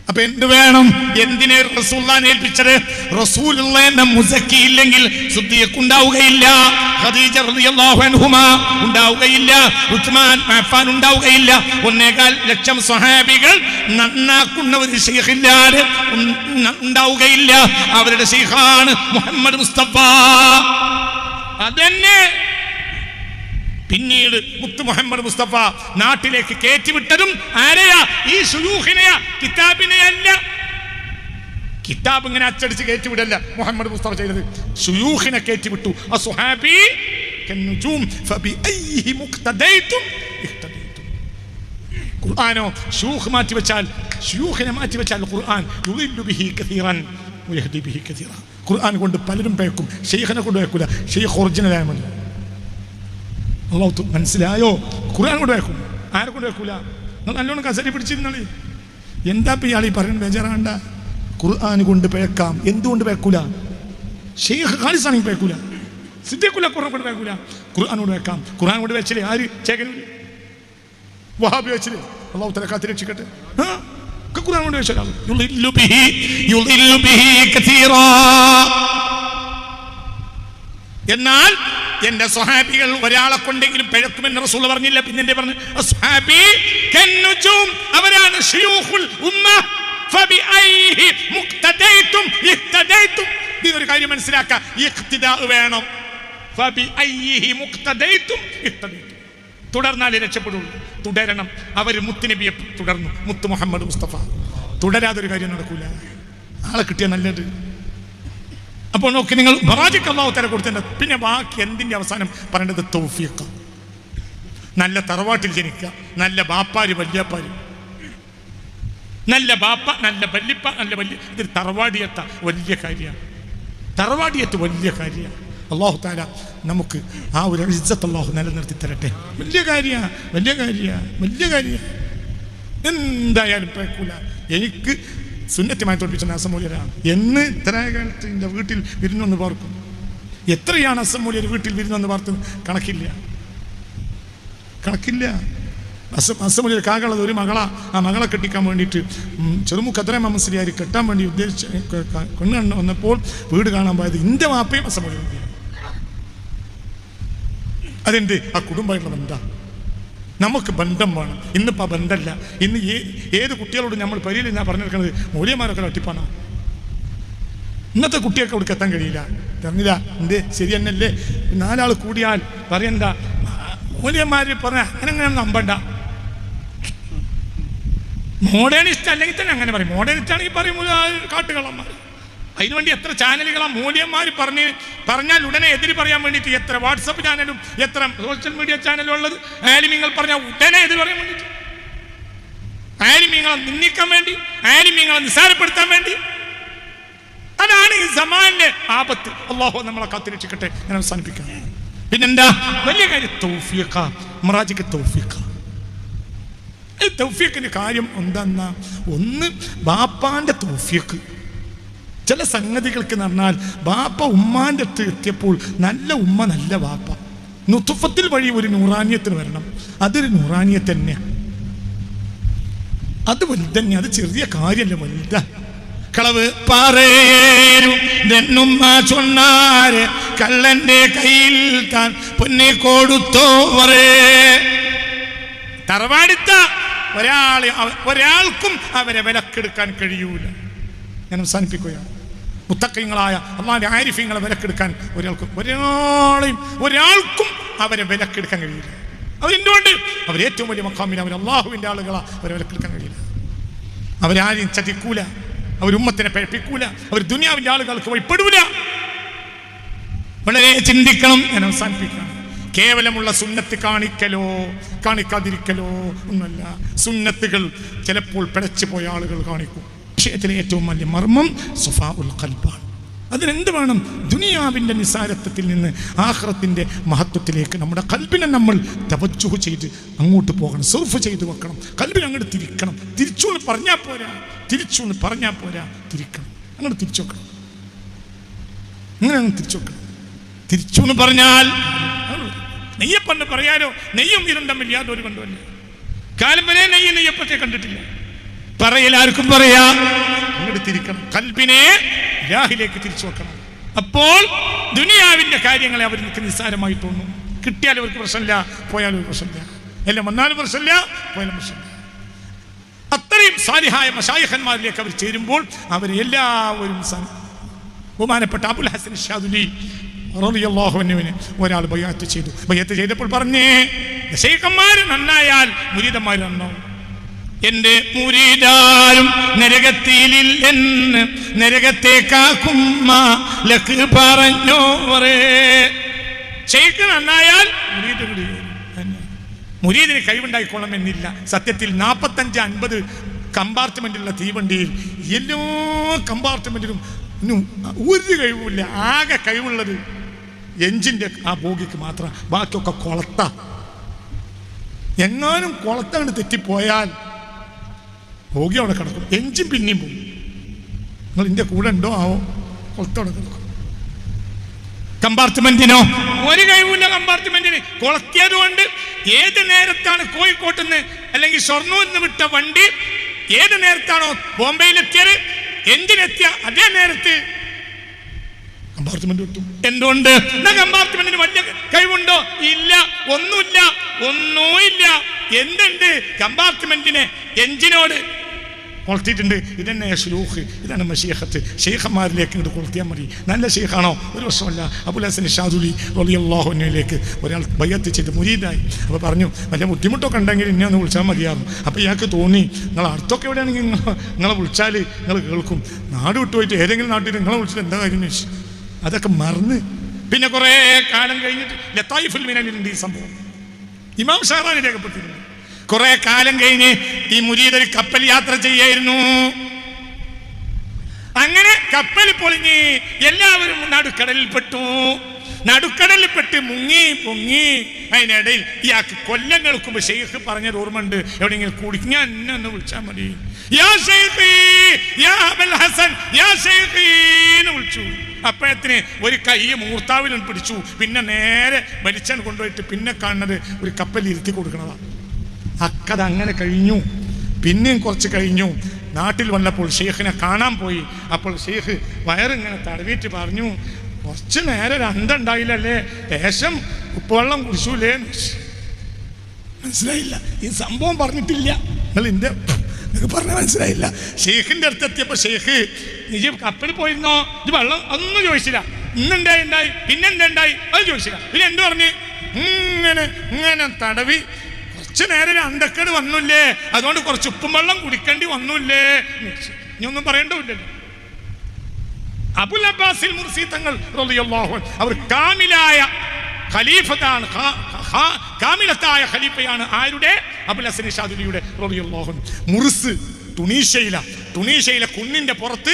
അപ്പൊ എന്ത് വേണം? എന്തിനെ റസൂലുള്ളാഹിനെ ഏൽപ്പിച്ചത്? റസൂലുള്ളാഹിനെ മുസക്കി ഇല്ലെങ്കിൽ സിദ്ദീഖ് ഉണ്ടാവുകയില്ല, ഖദീജ റളിയല്ലാഹു അൻഹുമാ ഉണ്ടാവുകയില്ല, ഉസ്മാൻ അഫ്ഫാൻ ഉണ്ടാവുകയില്ല. 1.25 ലക്ഷം സ്വഹാബികൾ നന്നാക്കുന്ന ഒരു ശൈഖില്ലാതെ ഉണ്ടാവുകയില്ല. അവരുടെ ശൈഖാണ് മുഹമ്മദ് മുസ്തഫ. അതന്നെ പിന്നീട് മുത്ത് മുഹമ്മദ് മുസ്തഫ നാട്ടിലേക്ക് കയറ്റിവിട്ടതും ആരെയാ? ഈ ശുയൂഖിനെയാ, കിതാബിനെയല്ല. കിതാബ് ഇങ്ങനെ അച്ചടിച്ച് കയറ്റിവിടല്ല മുഹമ്മദ് മുസ്തഫ ചെയ്തത്. ശുയൂഖിനെ കയറ്റിവിട്ടു. അസ്ഹാബി കന്നുജൂം ഫബിഅയ്യിഹി മുഖ്തദൈതും ഇഹ്തദൈതും. ഖുർആനോ ശൂഖ് മാറ്റി വെച്ചാൽ, ശുയൂഖിനെ മാറ്റി വെച്ചാൽ ഖുർആൻ യുളില്ലു ബിഹി കസീറൻ വയഹ്ദി ബിഹി കസീറ. ഖുർആൻ കൊണ്ട് പലരും പേക്കും, ശൈഖിനെ കൊണ്ട് പേക്കൂല. ശൈഖ് ഒറിജിനലായ മതി. അല്ലാഹു മനസ്സിലായോ? ഖുർആൻ കൊണ്ട് വെക്കും. ആരെ കൊണ്ട് വെക്കൂല? നല്ലോണം കസരി പിടിച്ചിരുന്നാളി. എന്താ ഇയാളീ പറയുന്നത്? ബേജാറാണ്ട. ഖുർആൻ കൊണ്ട് പേക്കാം. എന്തുകൊണ്ട് പേക്കൂല? ശൈഖ് ഖാലിസാണെങ്കിൽ പേക്കൂല, സിദ്ദീഖുൽ ഖുർആൻ കൊണ്ട് പേക്കൂല. ഖുർആൻ കൊണ്ട് വെക്കാം. ഖുർആൻ കൊണ്ട് വെച്ചില്ലേ ആര്? ചേകനൂര് വഹാബി വെച്ചില്ലേ? അല്ലാഹു തആല കാത്തിരക്ഷിക്കട്ടെ. ഖുർആൻ കൊണ്ട് വെച്ചാൽ യുളില്ലു ബിഹി കസീറാ. എന്നാൽ എന്റെ സ്വഹാബികൾ ഒരാളെ കൊണ്ടെങ്കിലും പിഴക്കുമെന്ന് റസൂൽ പറഞ്ഞില്ല. പിന്നെ പറഞ്ഞു അസ്ഹാബി കന്നുജൂം, അവരാണ് ശുയൂഖുൽ ഉമ്മ ഫബിഅയ്യിഹി മുഖ്തദൈതും ഇഹ്തദൈതും. ഇതൊരു കാര്യം മനസ്സിലാക്കുക, ഇഖ്തിദാ വേണം. ഫബിഅയ്യിഹി മുഖ്തദൈതും ഇഹ്തദൈതും. തുടർന്നാലേ രക്ഷപ്പെടുള്ളൂ. തുടരണം. അവർ മുത്തുനബിയെ തുടർന്നു, മുത്ത് മുഹമ്മദ് മുസ്തഫ. തുടരാതൊരു കാര്യം നടക്കൂല. ആളെ കിട്ടിയ നല്ലത്. അപ്പോൾ നോക്കി നിങ്ങൾ ബറാജിക്ക് അല്ലാഹു തആല കൊടുത്തിട്ടുണ്ട്. പിന്നെ ബാക്കി എന്തിൻ്റെ അവസാനം പറയേണ്ടത്? തൗഫീഖ്. നല്ല തറവാട്ടിൽ ജനിക്കുക, നല്ല ബാപ്പാര് വല്യപ്പാര്, നല്ല ബാപ്പ, നല്ല വല്യപ്പ, നല്ല വലിയ ഇതൊരു തറവാടിയത്ത വലിയ കാര്യമാണ്. തറവാടിയത്ത് വലിയ കാര്യമാണ്. അല്ലാഹു തആല നമുക്ക് ആ ഒരു ഇസ്സത്ത് അല്ലാഹു നിലനിർത്തി തരട്ടെ. വലിയ കാര്യമാണ്, വലിയ കാര്യമാണ്, വലിയ കാര്യമാണ്. എന്തായാലും പേക്കൂല. എനിക്ക് സുന്നത്യമായി തോൽപ്പിച്ച അസമൂല്യരാണ് എന്ന് ഇത്ര കാലത്ത് എൻ്റെ വീട്ടിൽ വിരുന്നൊന്ന് പാർക്കും. എത്രയാണ് അസമൂല്യർ വീട്ടിൽ വിരുന്നൊന്ന് പാർത്തുന്നത്? കണക്കില്ല. അസമൂല്യർ കാകളുള്ളത് ഒരു മകളാ. ആ മകളെ കെട്ടിക്കാൻ വേണ്ടിയിട്ട് ചെറുമുഖദ്രമ മുസ്ലിയാർ കെട്ടാൻ വേണ്ടി ഉദ്ദേശിച്ച് കൊണ്ടുകണ്ട് വന്നപ്പോൾ വീട് കാണാൻ പോയത് എൻ്റെ വാപ്പയും അസമൂല്യർ. അതെന്ത്? ആ കുടുംബമായിട്ടുള്ള ബന്ധം. നമുക്ക് ബന്ധം വേണം. ഇന്നിപ്പോൾ ആ ബന്ധമല്ല. ഇന്ന് ഏത് കുട്ടികളോട് നമ്മൾ പരിയിൽ ഞാൻ പറഞ്ഞിരിക്കുന്നത് മൂല്യന്മാരൊക്കെ ഒട്ടിപ്പാണ്. ഇന്നത്തെ കുട്ടിയൊക്കെ അവിടേക്ക് എത്താൻ കഴിയില്ല. പറഞ്ഞില്ല എന്ത് ശരി തന്നെയല്ലേ? 4 ആൾ കൂടിയാൽ പറയണ്ട, മൂല്യന്മാർ പറഞ്ഞ അങ്ങനെ നമ്പണ്ട. മോഡേണിസ്റ്റ് അല്ലെങ്കിൽ തന്നെ അങ്ങനെ പറയും. മോഡേണിസ്റ്റ് ആണെങ്കിൽ പറയും കാട്ടുകളന്മാർ. അതിനുവേണ്ടി എത്ര ചാനലുകളാണ് മൂല്യന്മാർ പറഞ്ഞാൽ ഉടനെ എതിര് പറയാൻ വേണ്ടിയിട്ട് എത്ര വാട്സപ്പ് ചാനലും എത്ര സോഷ്യൽ മീഡിയ ചാനലും ഉള്ളത്. ആലിമീങ്ങൾ പറഞ്ഞാൽ ഉടനെ എതിര് പറയാൻ വേണ്ടിയിട്ട്, ആലിമീങ്ങളെ നിന്ദിക്കാൻ വേണ്ടി, ആലിമീങ്ങളെ നിസ്സാരപ്പെടുത്താൻ വേണ്ടി. അതാണ് ഈ സമാനിന്റെ ആപത്ത്. അല്ലാഹു നമ്മളെ കാത്തിരക്ഷിക്കട്ടെ. ഞാൻ അവസാനിപ്പിക്കാം. പിന്നെന്താ വലിയ കാര്യം? തൗഫീഖ്. മറാജിക്ക് തൗഫീഖ്. ഈ തൗഫീഖിന്റെ കാര്യം എന്താന്നാ? ഒന്ന് ബാപ്പാന്റെ തൗഫീഖ്. ചില സംഗതികൾക്ക് എന്ന് പറഞ്ഞാൽ ബാപ്പ ഉമ്മാൻ്റെ അടുത്ത് എത്തിയപ്പോൾ നല്ല ഉമ്മ, നല്ല ബാപ്പ. നുത്ഫത്തിൽ വഴി ഒരു നൂറാനിയത്തിന് വരണം. അതൊരു നൂറാനിയത്ത് തന്നെയാണ്. അത് വലുതന്നെ. അത് ചെറിയ കാര്യമല്ല, വലുത. കളവ് പറയേരുമ്മ ചൊന്നാരെ കള്ളന്റെ കയ്യിൽ താൻ പൊന്നെ കൊടുത്തോവറേ. തറവാടിത്ത ഒരാൾക്കും അവരെ വിലക്കെടുക്കാൻ കഴിയൂല. ഞാൻ അവസാനിപ്പിക്കുകയാണ്. മുത്തഖീങ്ങളായ അല്ലാഹുവിന്റെ ആരിഫീങ്ങളെ വിലക്കെടുക്കാൻ ഒരാൾക്കും അവരെ വിലക്കെടുക്കാൻ കഴിയില്ല. അവരെന്തുകൊണ്ട്? അവരേറ്റവും വലിയ മഖാമിൽ അവർ അള്ളാഹുവിൻ്റെ ആളുകളാ. അവരെ വിലക്കെടുക്കാൻ കഴിയില്ല. അവരാരെയും ചതിക്കൂല, അവരുമ്മത്തിനെ പഴപ്പിക്കൂല, അവർ ദുനിയാവിൻ്റെ ആളുകൾക്ക് വഴിപ്പെടൂല. വളരെ ചിന്തിക്കണം. ഞാൻ അവസാനിപ്പിക്കണം. കേവലമുള്ള സുന്നത്ത് കാണിക്കാതിരിക്കലോ ഒന്നല്ല. സുന്നത്തുകൾ ചിലപ്പോൾ പിഴച്ചു പോയ ആളുകൾ കാണിക്കും. വിഷയത്തിലെ ഏറ്റവും വലിയ മർമ്മം സഫാഉൽ ഖൽബാണ്. അതിനെന്ത് വേണം? ദുനിയാവിൻ്റെ നിസാരത്വത്തിൽ നിന്ന് ആഖിറത്തിൻ്റെ മഹത്വത്തിലേക്ക് നമ്മുടെ കൽബിനെ നമ്മൾ തവജ്ജുഹ് ചെയ്ത് അങ്ങോട്ട് പോകണം, സർഫ് ചെയ്ത് വെക്കണം. കൽബിനെ അങ്ങോട്ട് തിരിക്കണം. തിരിച്ചു പറഞ്ഞാൽ പോരാ, തിരിക്കണം. അങ്ങോട്ട് തിരിച്ചു വെക്കണം. അങ്ങനെ തിരിച്ചു വെക്കണം. തിരിച്ചു എന്ന് പറഞ്ഞാൽ നെയ്യപ്പെന്ന് പറയാനോ നെയ്യും ഇതും തമ്മിൽ യാതൊരു ബന്ധമല്ല. കാലം വരെ നെയ്യപ്പത്തെ കണ്ടിട്ടില്ല. പറയലാർക്കും പറയാ. അങ്ങോട്ട് തിരിക്കണം. കൽബിനെ ഇലാഹിലേക്ക് തിരിച്ചു വെക്കണം. അപ്പോൾ ദുനിയാവിന്റെ കാര്യങ്ങളെ അവർക്ക് നിസ്സാരമായി തോന്നും. കിട്ടിയാലും അവർക്ക് പ്രശ്നമില്ല, പോയാലും ഒരു പ്രശ്നമില്ല. എല്ലാം വന്നാലും പ്രശ്നമില്ല, പോയാലും പ്രശ്നമില്ല. അത്രയും സാലിഹായ മശായിഖന്മാരിലേക്ക് അവർ ചേരുമ്പോൾ അവരെല്ലാവരും ബഹുമാനപ്പെട്ട അബുൽ ഹസൻ ശാദുലി റളിയല്ലാഹു അൻഹുവിനെ ഒരാൾ ബൈഅത്ത് ചെയ്തു. ബൈഅത്ത് ചെയ്തപ്പോൾ പറഞ്ഞേ, ശൈഖന്മാർ നന്നായാൽ മുരീദന്മാർ നന്നാവും. എന്റെ മുരീദാരും നരകത്തിലെന്ന് നരകത്തേക്കാക്കും ലക്ക് പറഞ്ഞോറേ. ശൈഖ് നന്നായാൽ മുരീദിന് കഴിവുണ്ടായിക്കോളം എന്നില്ല. സത്യത്തിൽ 45-50 കമ്പാർട്ട്മെന്റിലുള്ള തീവണ്ടിയിൽ എല്ലാ കമ്പാർട്ട്മെന്റിലും ഒരു കഴിവുമില്ല. ആകെ കഴിവുള്ളത് എഞ്ചിന്റെ ആ ബോഗിക്ക് മാത്രം. ബാക്കിയൊക്കെ കൊളത്ത. എങ്ങാനും കൊളത്തങ്ങോട്ട് തെറ്റിപ്പോയാൽ ബോഗി അവിടെ കിടക്കും, എഞ്ചിൻ പിന്നെയും പോകും. നിങ്ങൾ ഇതിന്റെ കൂടെ ഉണ്ടോ ആവോ? കൊളത്തോടെ കിടക്കും. കമ്പാർട്ട്മെന്റിനോ ഒരു കഴിവില്ല. കമ്പാർട്ട്മെന്റിന് കൊളത്തിയത് കൊണ്ട് ഏത് നേരത്താണ് കോഴിക്കോട്ട് നിന്ന് അല്ലെങ്കിൽ ഷൊർണൂരിൽ നിന്ന് വിട്ട വണ്ടി ഏത് നേരത്താണോ ബോംബെയിലെത്തിയത്, എഞ്ചിനെത്തിയ അതേ നേരത്ത് കമ്പാർട്ട്മെന്റ് കിട്ടും. എന്തുകൊണ്ട്? കമ്പാർട്ട്മെന്റിന് വലിയ കഴിവുണ്ടോ? ഇല്ല, ഒന്നുമില്ല. എന്തുണ്ട്? കമ്പാർട്ട്മെന്റിനെ എഞ്ചിനോട് കൊളുത്തിയിട്ടുണ്ട്. ഇതന്നെ ശുലൂഖ്, ഇതാണ് മശീഖത്ത്. ഷെയ്ഖന്മാരിലേക്ക് ഇങ്ങോട്ട് കൊളുത്തിയാൽ മതി. നല്ല ഷെയ്ഖാണോ? ഒരു വർഷമല്ല. അബുൽ ഹസൻ ശാദുലി റളിയല്ലാഹു അൻഹുവിലേക്ക് ഒരാൾ ബൈഅത്ത് ചെയ്ത് മുരീദായി. അപ്പോൾ പറഞ്ഞു, വല്ല ബുദ്ധിമുട്ടൊക്കെ ഉണ്ടെങ്കിൽ എന്നെ ഒന്ന് വിളിച്ചാൽ മതിയാകും. അപ്പോൾ ഇയാൾക്ക് തോന്നി, നിങ്ങൾ അടുത്തൊക്കെ എവിടെയാണെങ്കിൽ നിങ്ങളെ വിളിച്ചാൽ നിങ്ങൾ കേൾക്കും. നാട് വിട്ടുപോയിട്ട് ഏതെങ്കിലും നാട്ടിൽ നിങ്ങളെ വിളിച്ചിട്ട് എന്താ കാര്യം ചോദിച്ചു. അതൊക്കെ മറന്ന് പിന്നെ കുറേ കാലം കഴിഞ്ഞിട്ട് ലത്തായിഫുൽ മിനനിലുണ്ട് ഈ സംഭവം. ഇമാം ഷഹറാനി രേഖപ്പെടുത്തിയിരുന്നു. കുറെ കാലം കഴിഞ്ഞ് ഈ മുരീദ് ഒരു കപ്പൽ യാത്ര ചെയ്യായിരുന്നു. അങ്ങനെ കപ്പൽ പൊളിഞ്ഞ് എല്ലാവരും നടുക്കടലിൽ പെട്ട് മുങ്ങി പൊങ്ങി. അതിനിടയിൽ ഇയാൾക്ക് കൊല്ലങ്ങൾക്ക് മുമ്പ് ഷെയ്ഖ് പറഞ്ഞത് ഓർമ്മയുണ്ട്. എവിടെയെങ്കിലും കുടിക്കാൻ എന്നെ ഒന്ന് വിളിച്ചാൽ മതി, യാ ഷെയ്ഖി, യാ അബുൽ ഹസൻ, യാ ഷെയ്ഖി എന്ന് വിളിച്ചു. അപ്പോഴത്തിന് ഒരു കൈ മൂർത്താവിൽ പിടിച്ചു. പിന്നെ നേരെ വലിച്ചാൻ കൊണ്ടുപോയിട്ട് പിന്നെ കാണുന്നത് ഒരു കപ്പലിൽ ഇരുത്തി കൊടുക്കണതാണ്. അക്കത് അങ്ങനെ കഴിഞ്ഞു. പിന്നെയും കുറച്ച് കഴിഞ്ഞു. നാട്ടിൽ വന്നപ്പോൾ ഷെയ്ഖിനെ കാണാൻ പോയി. അപ്പോൾ ഷെയ്ഖ് വയറിങ്ങനെ തടവിയിട്ട് പറഞ്ഞു, കുറച്ച് നേരം ഒരു അന്തണ്ടായില്ലല്ലേ, ലേശം ഉപ്പുവെള്ളം കുടിച്ചൂലേ? മനസ്സിലായില്ല. ഈ സംഭവം പറഞ്ഞിട്ടില്ല. നിങ്ങൾക്ക് പറഞ്ഞാൽ മനസ്സിലായില്ല. ഷെയ്ഖിന്റെ അടുത്ത് എത്തിയപ്പോൾ ഷെയ്ഖ്, നീ കപ്പലിൽ പോയിരുന്നോ? ഇത് വെള്ളം ഒന്നും ചോദിച്ചില്ല. ഇന്നുണ്ടായി പിന്നെന്തുണ്ടായി അത് ചോദിച്ചില്ല. പിന്നെ എന്ത് പറഞ്ഞ് ഇങ്ങനെ തടവി കുറച്ച് നേരം അന്തക്കേട് വന്നില്ലേ, അതുകൊണ്ട് കുറച്ച് ഉപ്പും വെള്ളം കുടിക്കേണ്ടി വന്നില്ലേ? ഇനി ഒന്നും പറയേണ്ടതില്ലല്ലോ. അബുൽ അബ്ബാസിൽ മുർസി തങ്ങൾ റളിയല്ലാഹു അൻഹു അവർ കാമിലായ ഖലീഫത്താണ്, കാമിലത്തായ ഖലീഫയാണ്. ആരുടെ? അബുൽ ഹസൻ ശാദുലിയുടെ റളിയല്ലാഹു അൻഹു. മുർസ് തുണീഷ്യയിലെ കുന്നിന്റെ പുറത്ത്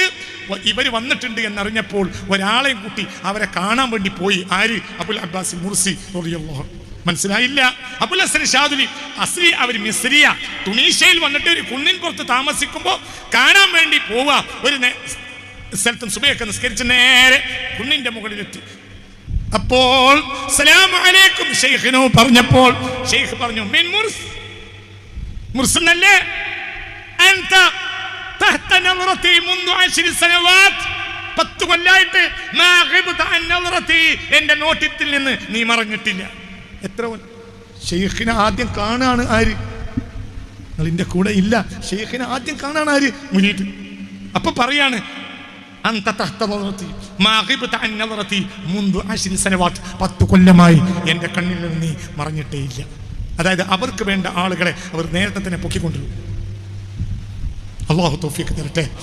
ഇവർ വന്നിട്ടുണ്ട് എന്നറിഞ്ഞപ്പോൾ ഒരാളെയും കൂട്ടി അവരെ കാണാൻ വേണ്ടി പോയി. ആര്? അബുൽ അബ്ബാസിൽ മുർസി റളിയല്ലാഹു അൻഹു. മനസ്സിലായില്ല? അബുൽ ഹസൻ ശാദുലി അസ്ലി അവർ മിസ്രിയ, തുണീഷ്യയിൽ വന്നിട്ട് ഒരു കുന്നിൻ പുറത്ത് താമസിക്കുമ്പോൾ കാണാൻ വേണ്ടി പോവുക. ഒരു സ്ഥലത്തും സുബഹിയൊക്കെ നിസ്കരിച്ച് നേരെ കുന്നിന്റെ മുകളിലെത്തി. അപ്പോൾ സലാമു അലൈക്കും ഷെയ്ഖിനോ പറഞ്ഞപ്പോൾ ഷെയ്ഖ് പറഞ്ഞു, മിൻ മുർസനല്ലേ അൻത തഹ്ത നളറതി മുൻദു 10 സനവാത്, 10 കൊല്ലായിട്ട് മാ ഗിബ്ത അൻ നളറതി, എന്റെ നോട്ടത്തിൽ നിന്ന് നീ മറഞ്ഞിട്ടില്ല. എത്ര ഷെയ്ഖിനെ ആദ്യം കാണാണ് ആര്? നിങ്ങളുടെ കൂടെ ഇല്ല. ഷെയ്ഖിനെ ആദ്യം കാണാണ് ആര്? മുരീദ്. അപ്പൊ പറയാണ്, അൻത തഹ്ത നളറതി മാ ഗിബ്ത അൻ നളറതി മുൻദു 10 സനവാത്, 10 കൊല്ലമായി എന്റെ കണ്ണിൽ നിന്ന് നീ മറഞ്ഞിട്ടേ ഇല്ല. അതായത് അവർക്ക് വേണ്ട ആളുകളെ അവർ നേരത്തെ തന്നെ പൊക്കിക്കൊണ്ടിരുന്നു. അല്ലാഹു തൗഫീഖ് തരട്ടെ.